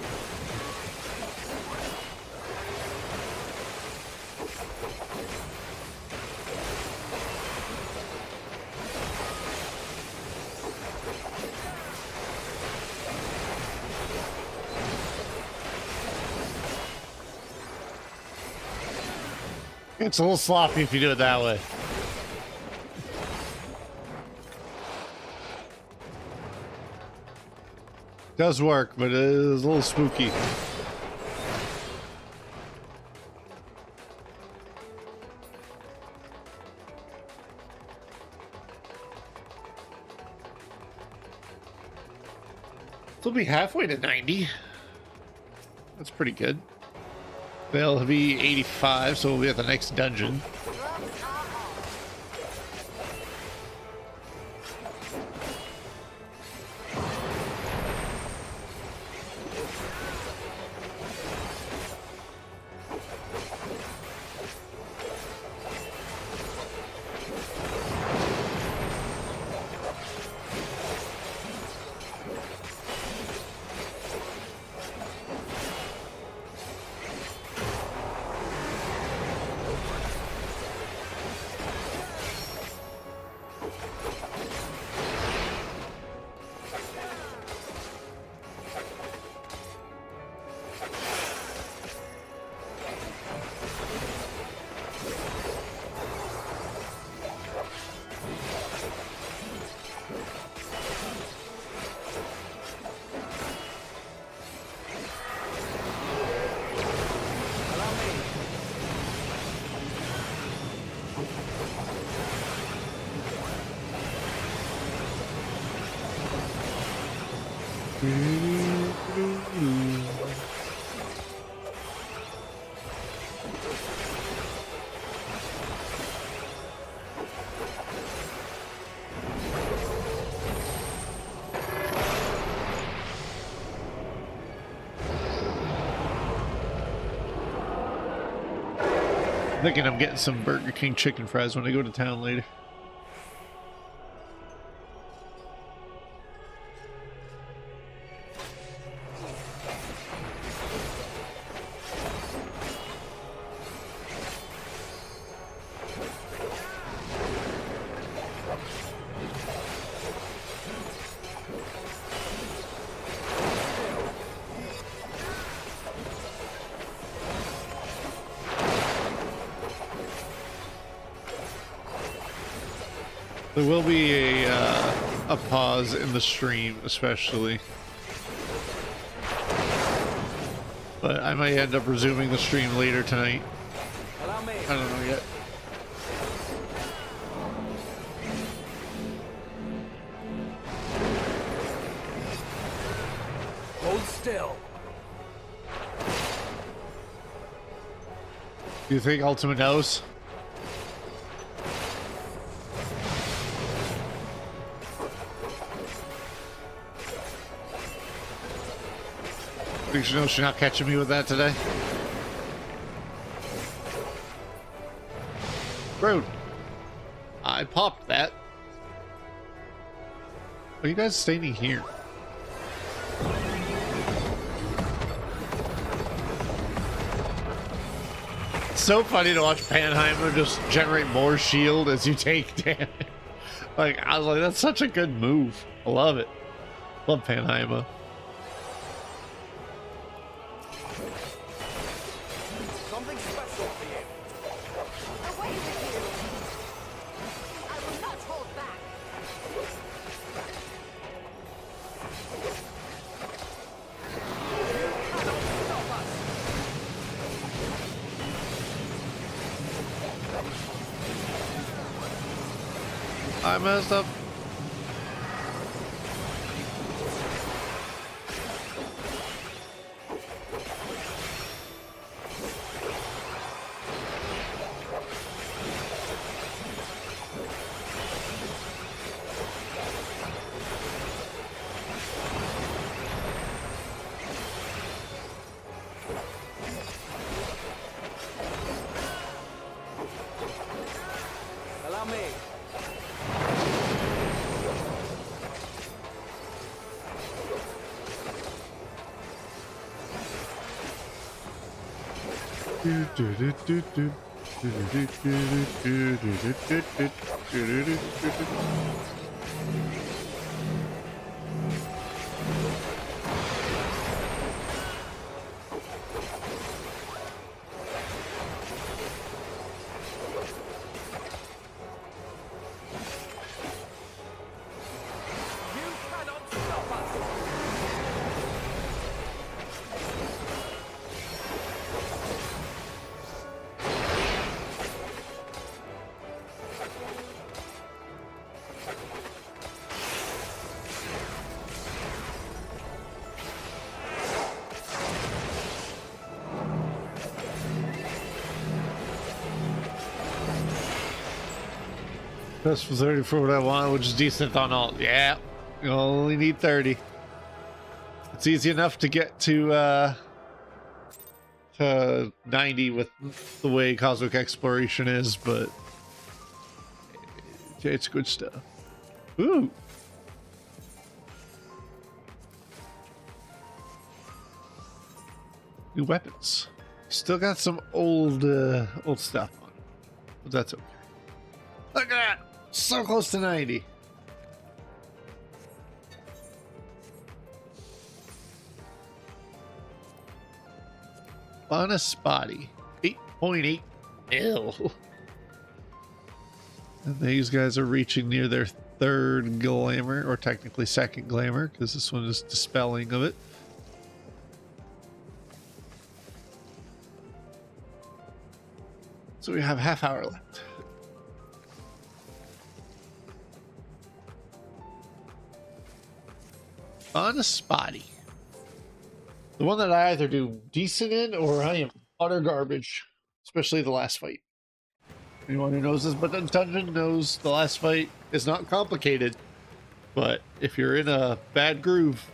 It's a little sloppy if you do it that way. Does work, but it is a little spooky. We'll be halfway to 90. That's pretty good. They'll be 85, so we'll be at the next dungeon. Thinking I'm getting some Burger King chicken fries when I go to town later. There will be a pause in the stream, especially. But I might end up resuming the stream later tonight. I don't know yet.
Hold still.
Do you think Ultima knows? Think she knows she's not catching me with that today? Rude. I popped that. Are you guys standing here? It's so funny to watch Panheimer just generate more shield as you take damage. Like, I was like, that's such a good move. I love it. Love Panheimer.
Something special for you.
Away with you! I will not hold back.
I messed up.
Allow me. You cannot stop us!
That's for 30 for what I want, which is decent on all. Yeah, you only need 30. It's easy enough to get to 90 with the way Cosmic Exploration is, but it's good stuff. Ooh. New weapons. Still got some old stuff on, but that's okay. Look at that! So close to 90. Bonus body. 8.8 mil. And these guys are reaching near their third glamour, or technically second glamour, because this one is dispelling of it. So we have half hour left. Honest Spotty. The one that I either do decent in or I am utter garbage. Especially the last fight. Anyone who knows this but the dungeon knows the last fight is not complicated. But if you're in a bad groove,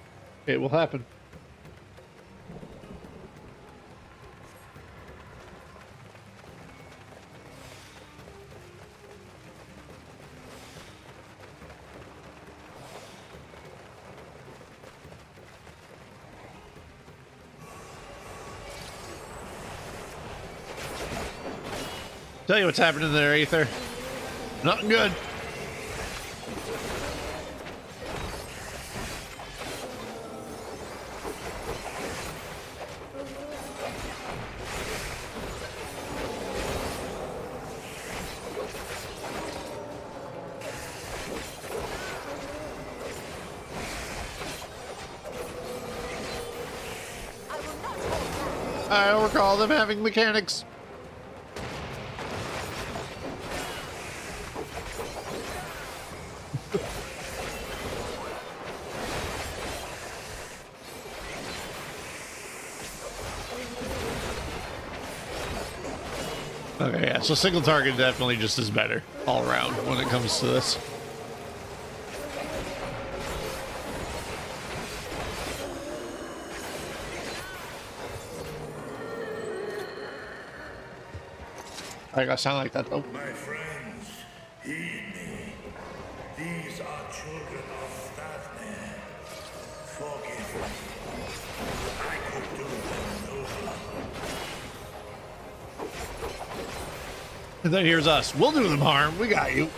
it will happen. Tell you what's happening there, Aether. Nothing good. I don't recall them having mechanics. Okay, yeah, so single target definitely just is better all around when it comes to this. I gotta sound like that though.
My friends, heed me. These are children of Daphne. Forgive me. I could do them no harm.
And then here's us. We'll do them harm. We got you.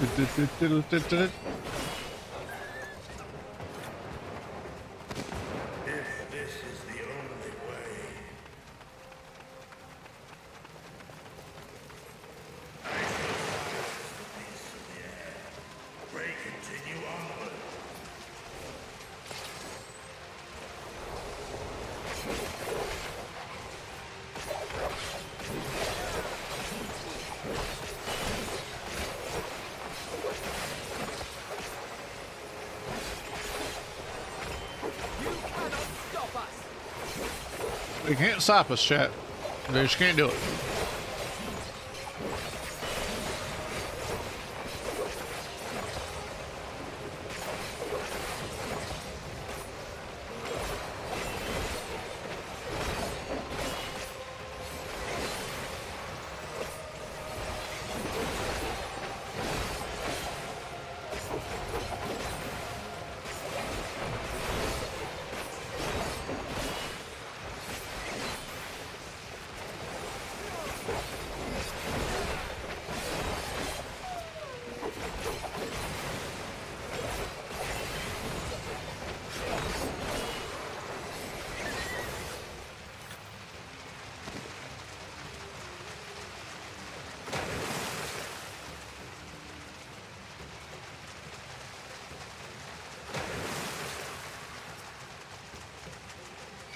If this is the only way, I shall silence the beasts of the air. Pray continue onward.
You cannot stop us.
They can't stop us, chat. They just can't do it.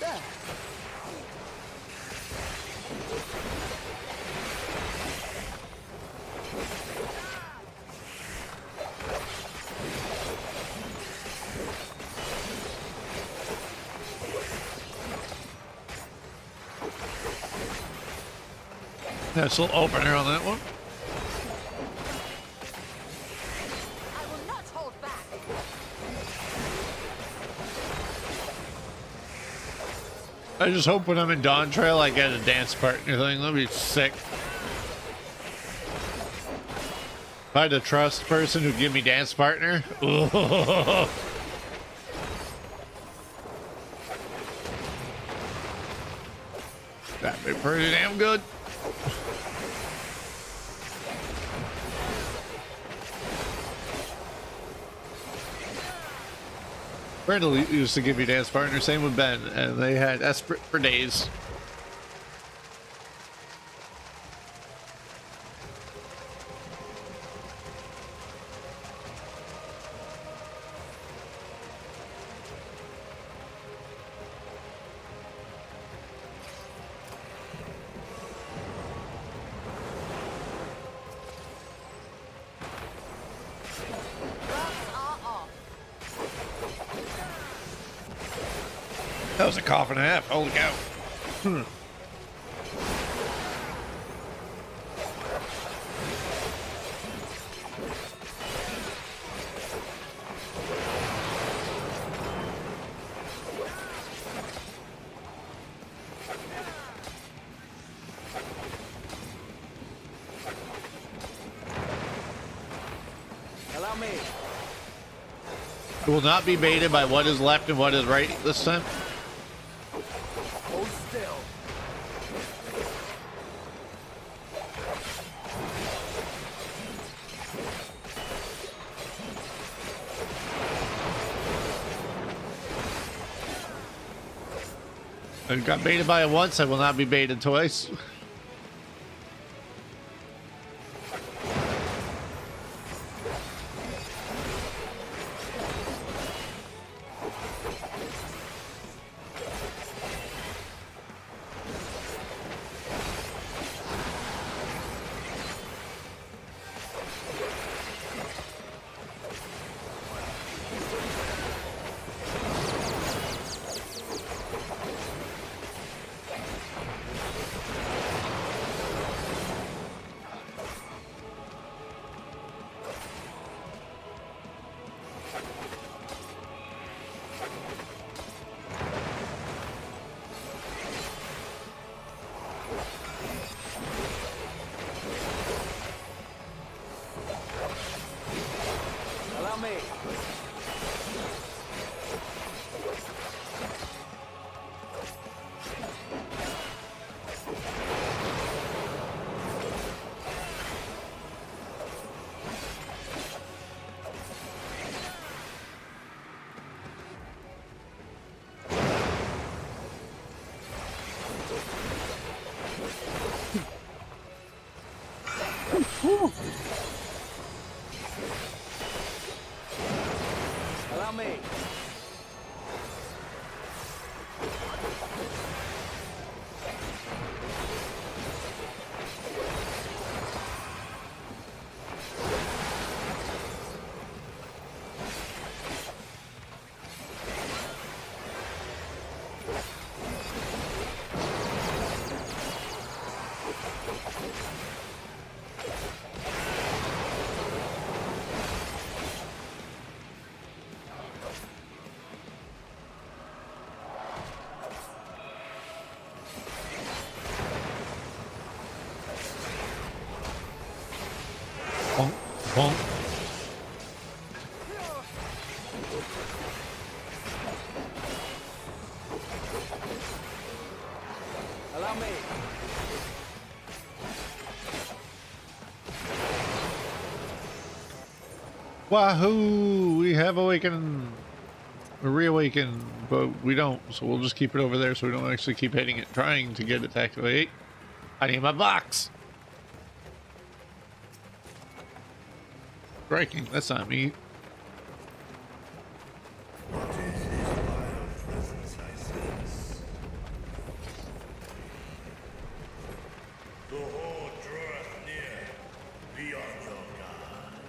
There.
Nice little opener on that one.
I will not hold back.
I just hope when I'm in Dawn Trail I get a dance partner thing. That'd be sick. If I had a trust person who'd give me dance partner. That'd be pretty damn good. Brandon used to give me dance partner, same with Ben, and they had that's for days.
Gloves are off.
That was a cough and a half. Holy cow.
Allow me.
It will not be baited by what is left and what is right this time.
Hold still.
I got baited by it once, I will not be baited twice.
Allow me. Allow me.
Bonk, bonk.
Allow me.
Wahoo! We have awakened, reawakened, but we don't. So we'll just keep it over there, so we don't actually keep hitting it, trying to get it to activate. I need my box. Striking. That's not me.
What is this wild presence I sense? The horde draweth near. Be on your guard.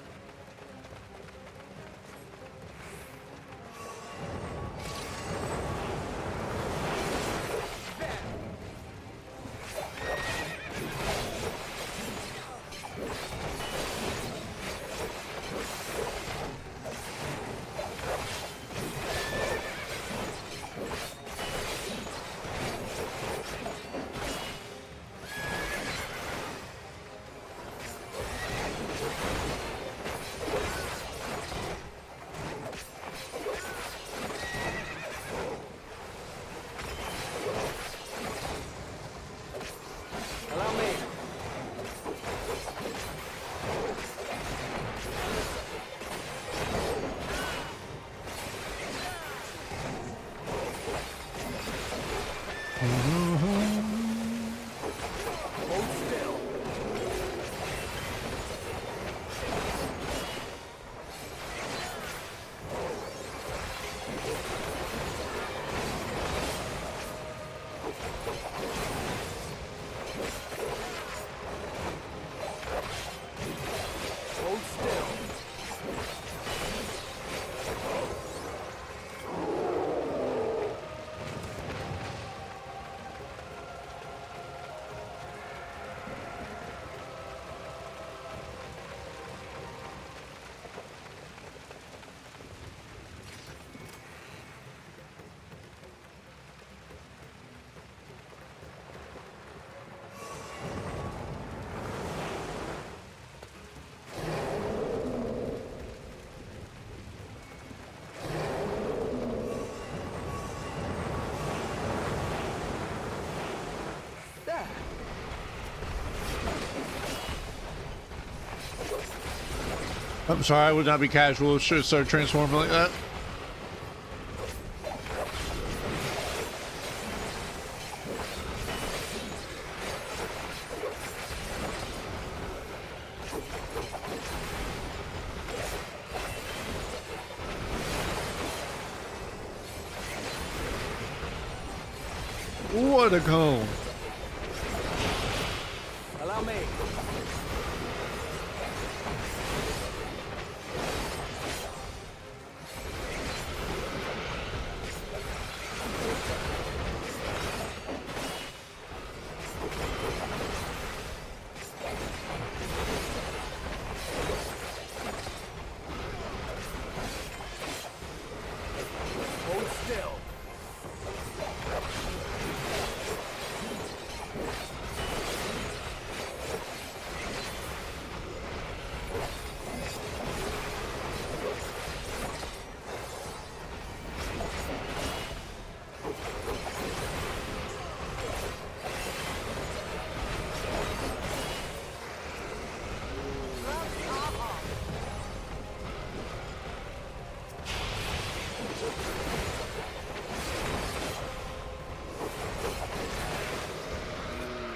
Allow me. Hold still. Hold still. There.
I'm sorry, I would not be casual. Should have started transforming like that. What a cone.
Allow me. Hold still.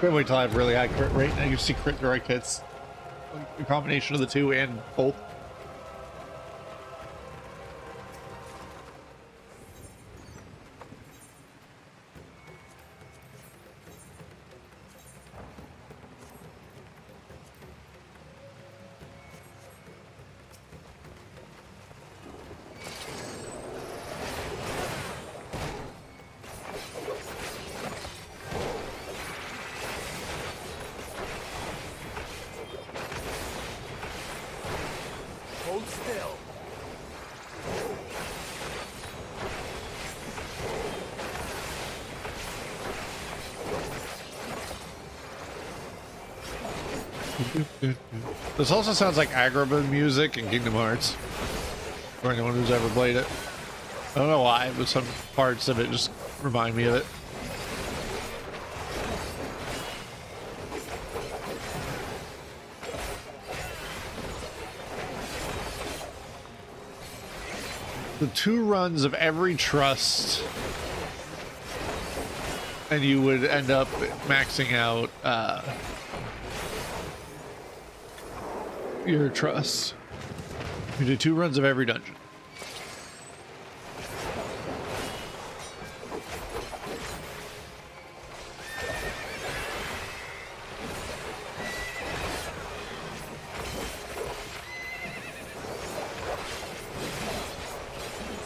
Can't wait till I have really high crit rate and I can see crit strike hits. a combination of the two and both.
Hold still.
This also sounds like Agrabah music in Kingdom Hearts, for anyone who's ever played it. I don't know why, but some parts of it just remind me of it. The 2 runs of every trust, and you would end up maxing out your trust. You do 2 runs of every dungeon.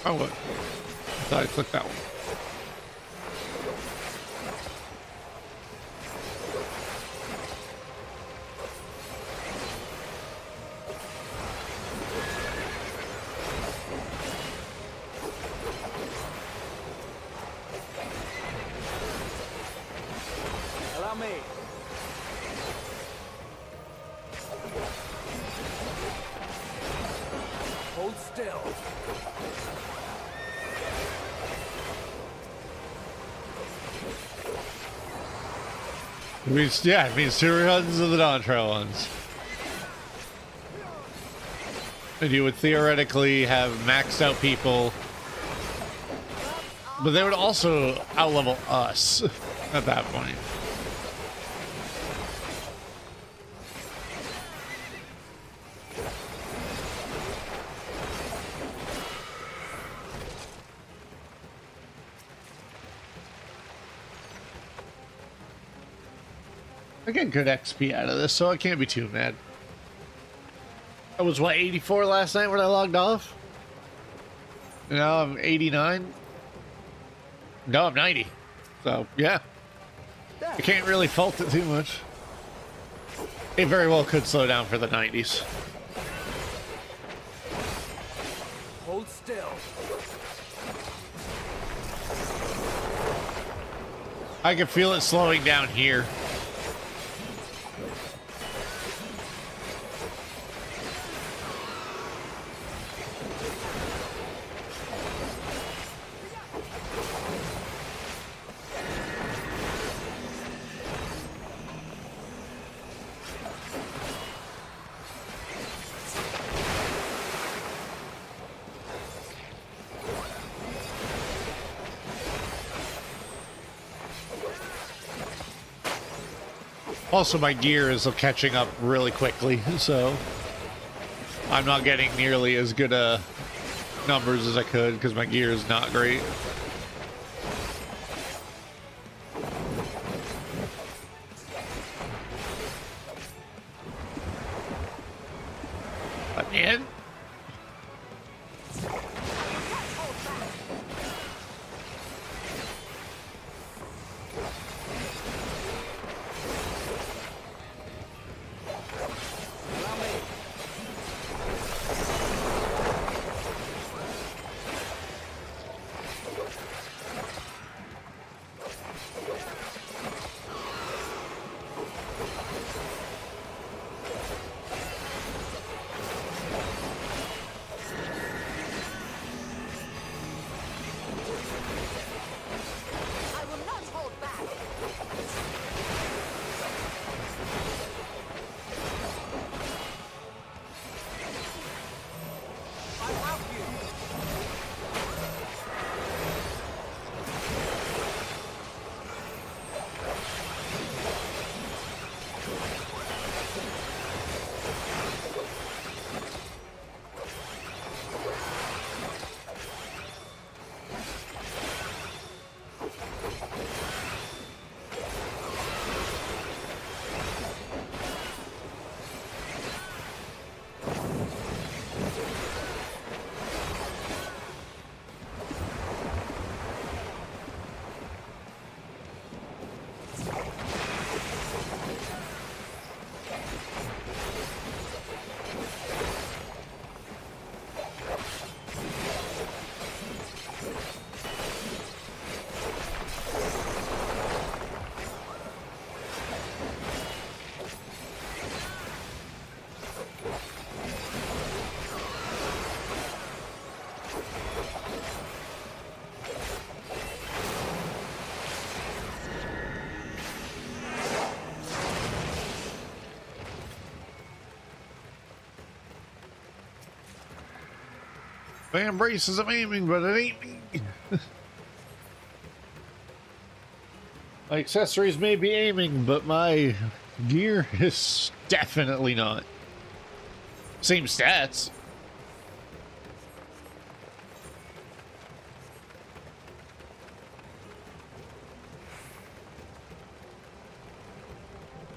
Oh, what? I thought I clicked that one.
Allow me. Hold still.
It means, yeah, it means 2 runs of the Dawn Trail ones. And you would theoretically have maxed out people, but they would also outlevel us at that point. I get good XP out of this, so I can't be too mad. I was, what, 84 last night when I logged off? Now I'm 89. No, I'm 90. So, yeah. I can't really fault it too much. It very well could slow down for the 90s.
Hold still.
I can feel it slowing down here. Also, my gear is catching up really quickly, so I'm not getting nearly as good numbers as I could because my gear is not great. Let me in. Fan braces, I'm aiming, but it ain't me. My accessories may be aiming, but my gear is definitely not. Same stats.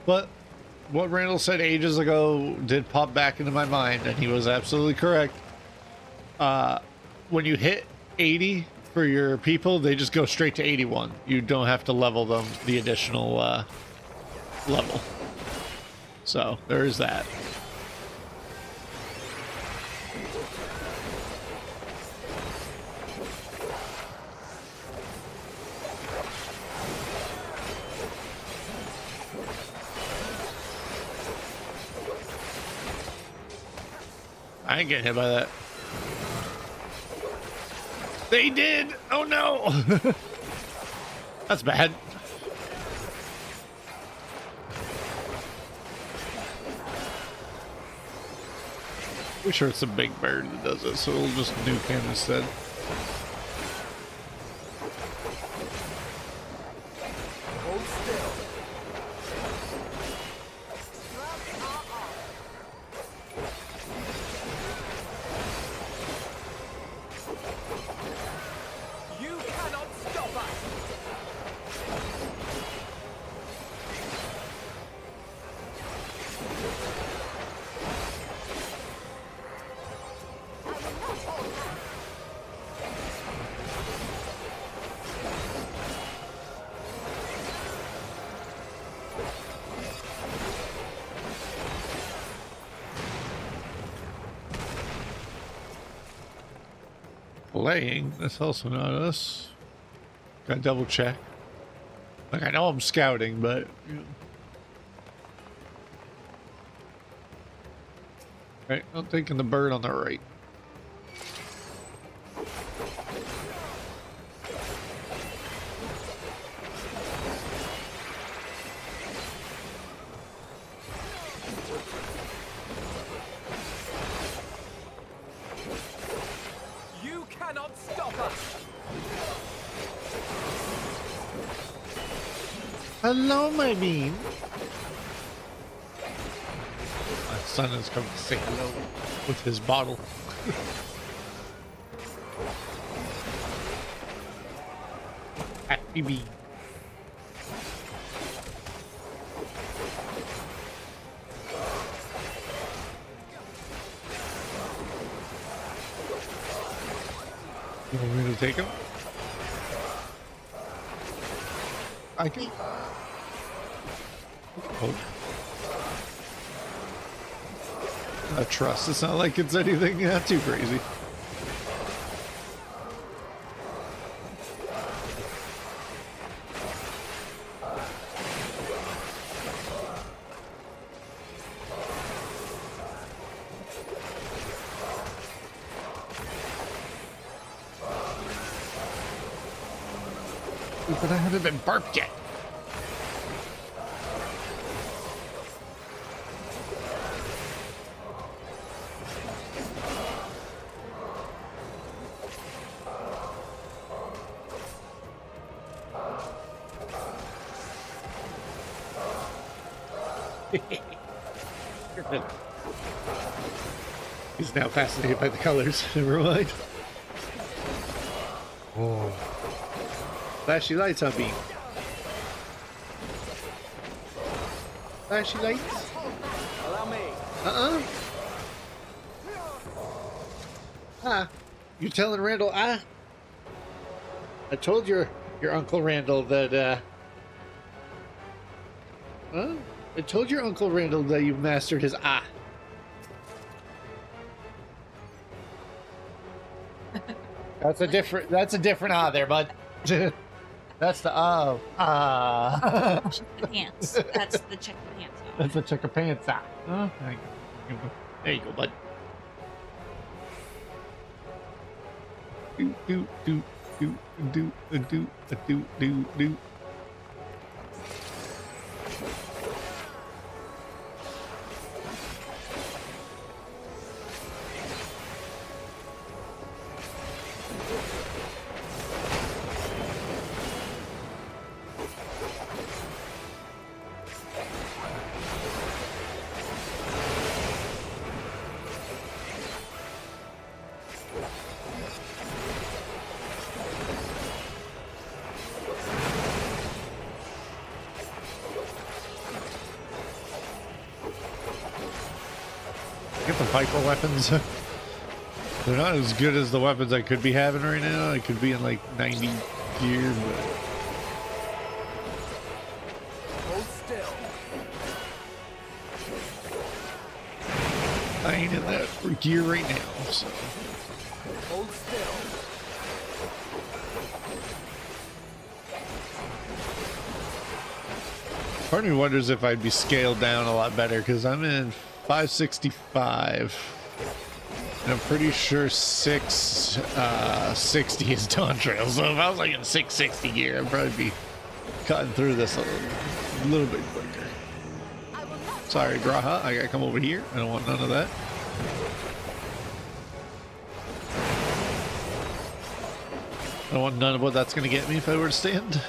But what Randall said ages ago did pop back into my mind, and he was absolutely correct. When you hit 80 for your people, they just go straight to 81. You don't have to level them the additional level. So there is that. I ain't getting hit by that. They did! Oh no! That's bad. Pretty sure it's a big bird that does it, so we'll just nuke him instead.
Hold still. You cannot stop us.
I will not hold back.
Playing? That's also not us. Gotta double check. Like, I know I'm scouting, but... You know. Right, I'm taking the bird on the right.
You cannot stop us.
Hello, my bean. My son has come to say hello with his bottle. Happy bean. You want me to take him? I can. Oh. I trust. It's not like it's anything too crazy. But I haven't been burped yet. He's now fascinated by the colors. Never mind. Oh. Flashy lights on beam. Flashy lights?
Allow me.
Ah. You telling Randall, I told your Uncle Randall that, I told your Uncle Randall that you mastered his ah. That's a different ah there, bud. That's the ah.
The pants. That's the check the pants off.
That's a check of pants ah. Oh, there you go, bud. Do. the Viper weapons. They're not as good as the weapons I could be having right now. I could be in like 90 gear, but
Hold still.
I ain't in that gear right now, so.
Hold still.
Part of me wonders if I'd be scaled down a lot better, because I'm in 565. And I'm pretty sure 660 is Dawn Trail. So if I was like in 660 gear, I'd probably be cutting through this a little bit quicker.
I will not.
Sorry, Graha, I gotta come over here. I don't want none of that. I don't want none of what that's gonna get me if I were to stand.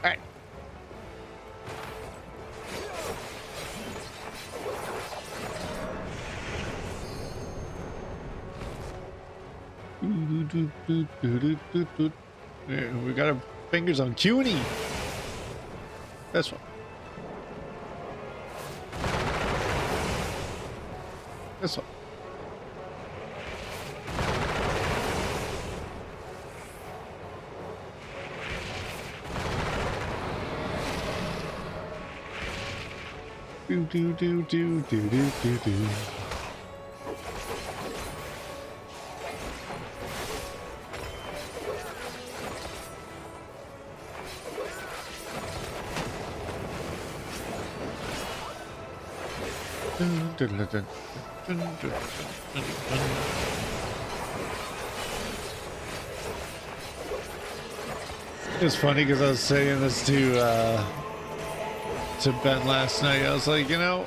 Alright. Yeah, we got our fingers on CUNY. This one. This one. Do do do do do do do do. It's funny because I was saying this to Ben last night. I was like, you know,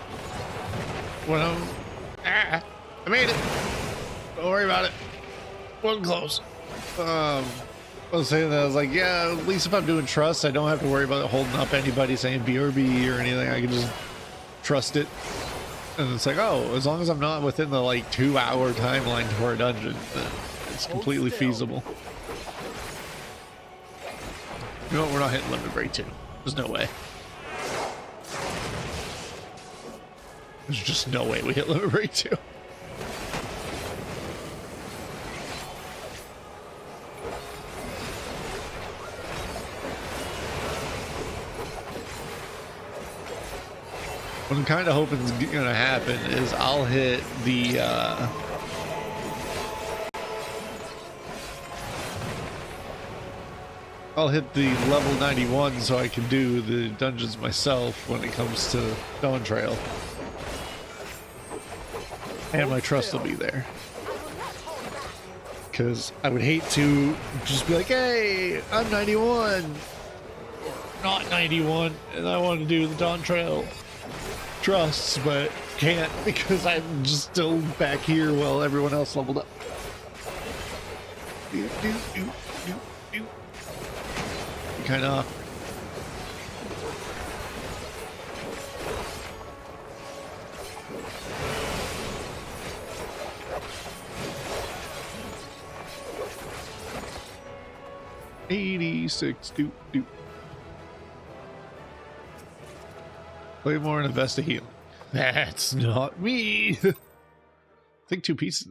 when I made it. Don't worry about it. Wasn't close. I was saying that I was like, yeah, at least if I'm doing trust, I don't have to worry about holding up anybody saying BRB or anything. I can just trust it. And it's like, oh, as long as I'm not within the like 2-hour timeline for a dungeon, then it's completely feasible. You know what? We're not hitting limit break 2. There's no way. There's just no way we hit limit break 2. What I'm kind of hoping is going to happen is I'll hit the level 91 so I can do the dungeons myself when it comes to Dawn Trail. And my trust will be there. Because I would hate to just be like, hey, I'm 91. Or not 91. And I want to do the Dawn Trail trusts, but can't because I'm just still back here while everyone else leveled up. Kind of. $86. Play more and invest a healing. That's not me. I think 2 pieces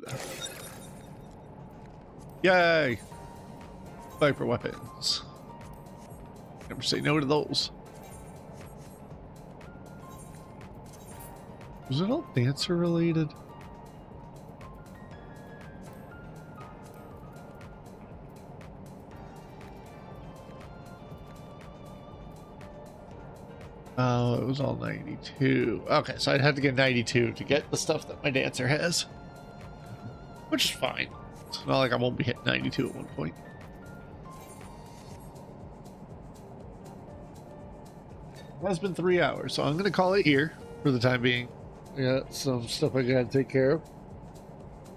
though. Yay! Viper weapons. Never say no to those. Was it all dancer related? Oh, it was all 92. Okay, so I'd have to get 92 to get the stuff that my dancer has. Which is fine. It's not like I won't be hitting 92 at one point. It has been 3 hours, so I'm going to call it here for the time being. I got some stuff I got to take care of.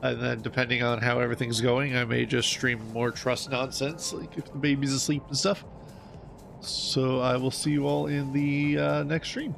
And then depending on how everything's going, I may just stream more trust nonsense, like if the baby's asleep and stuff. So I will see you all in the next stream.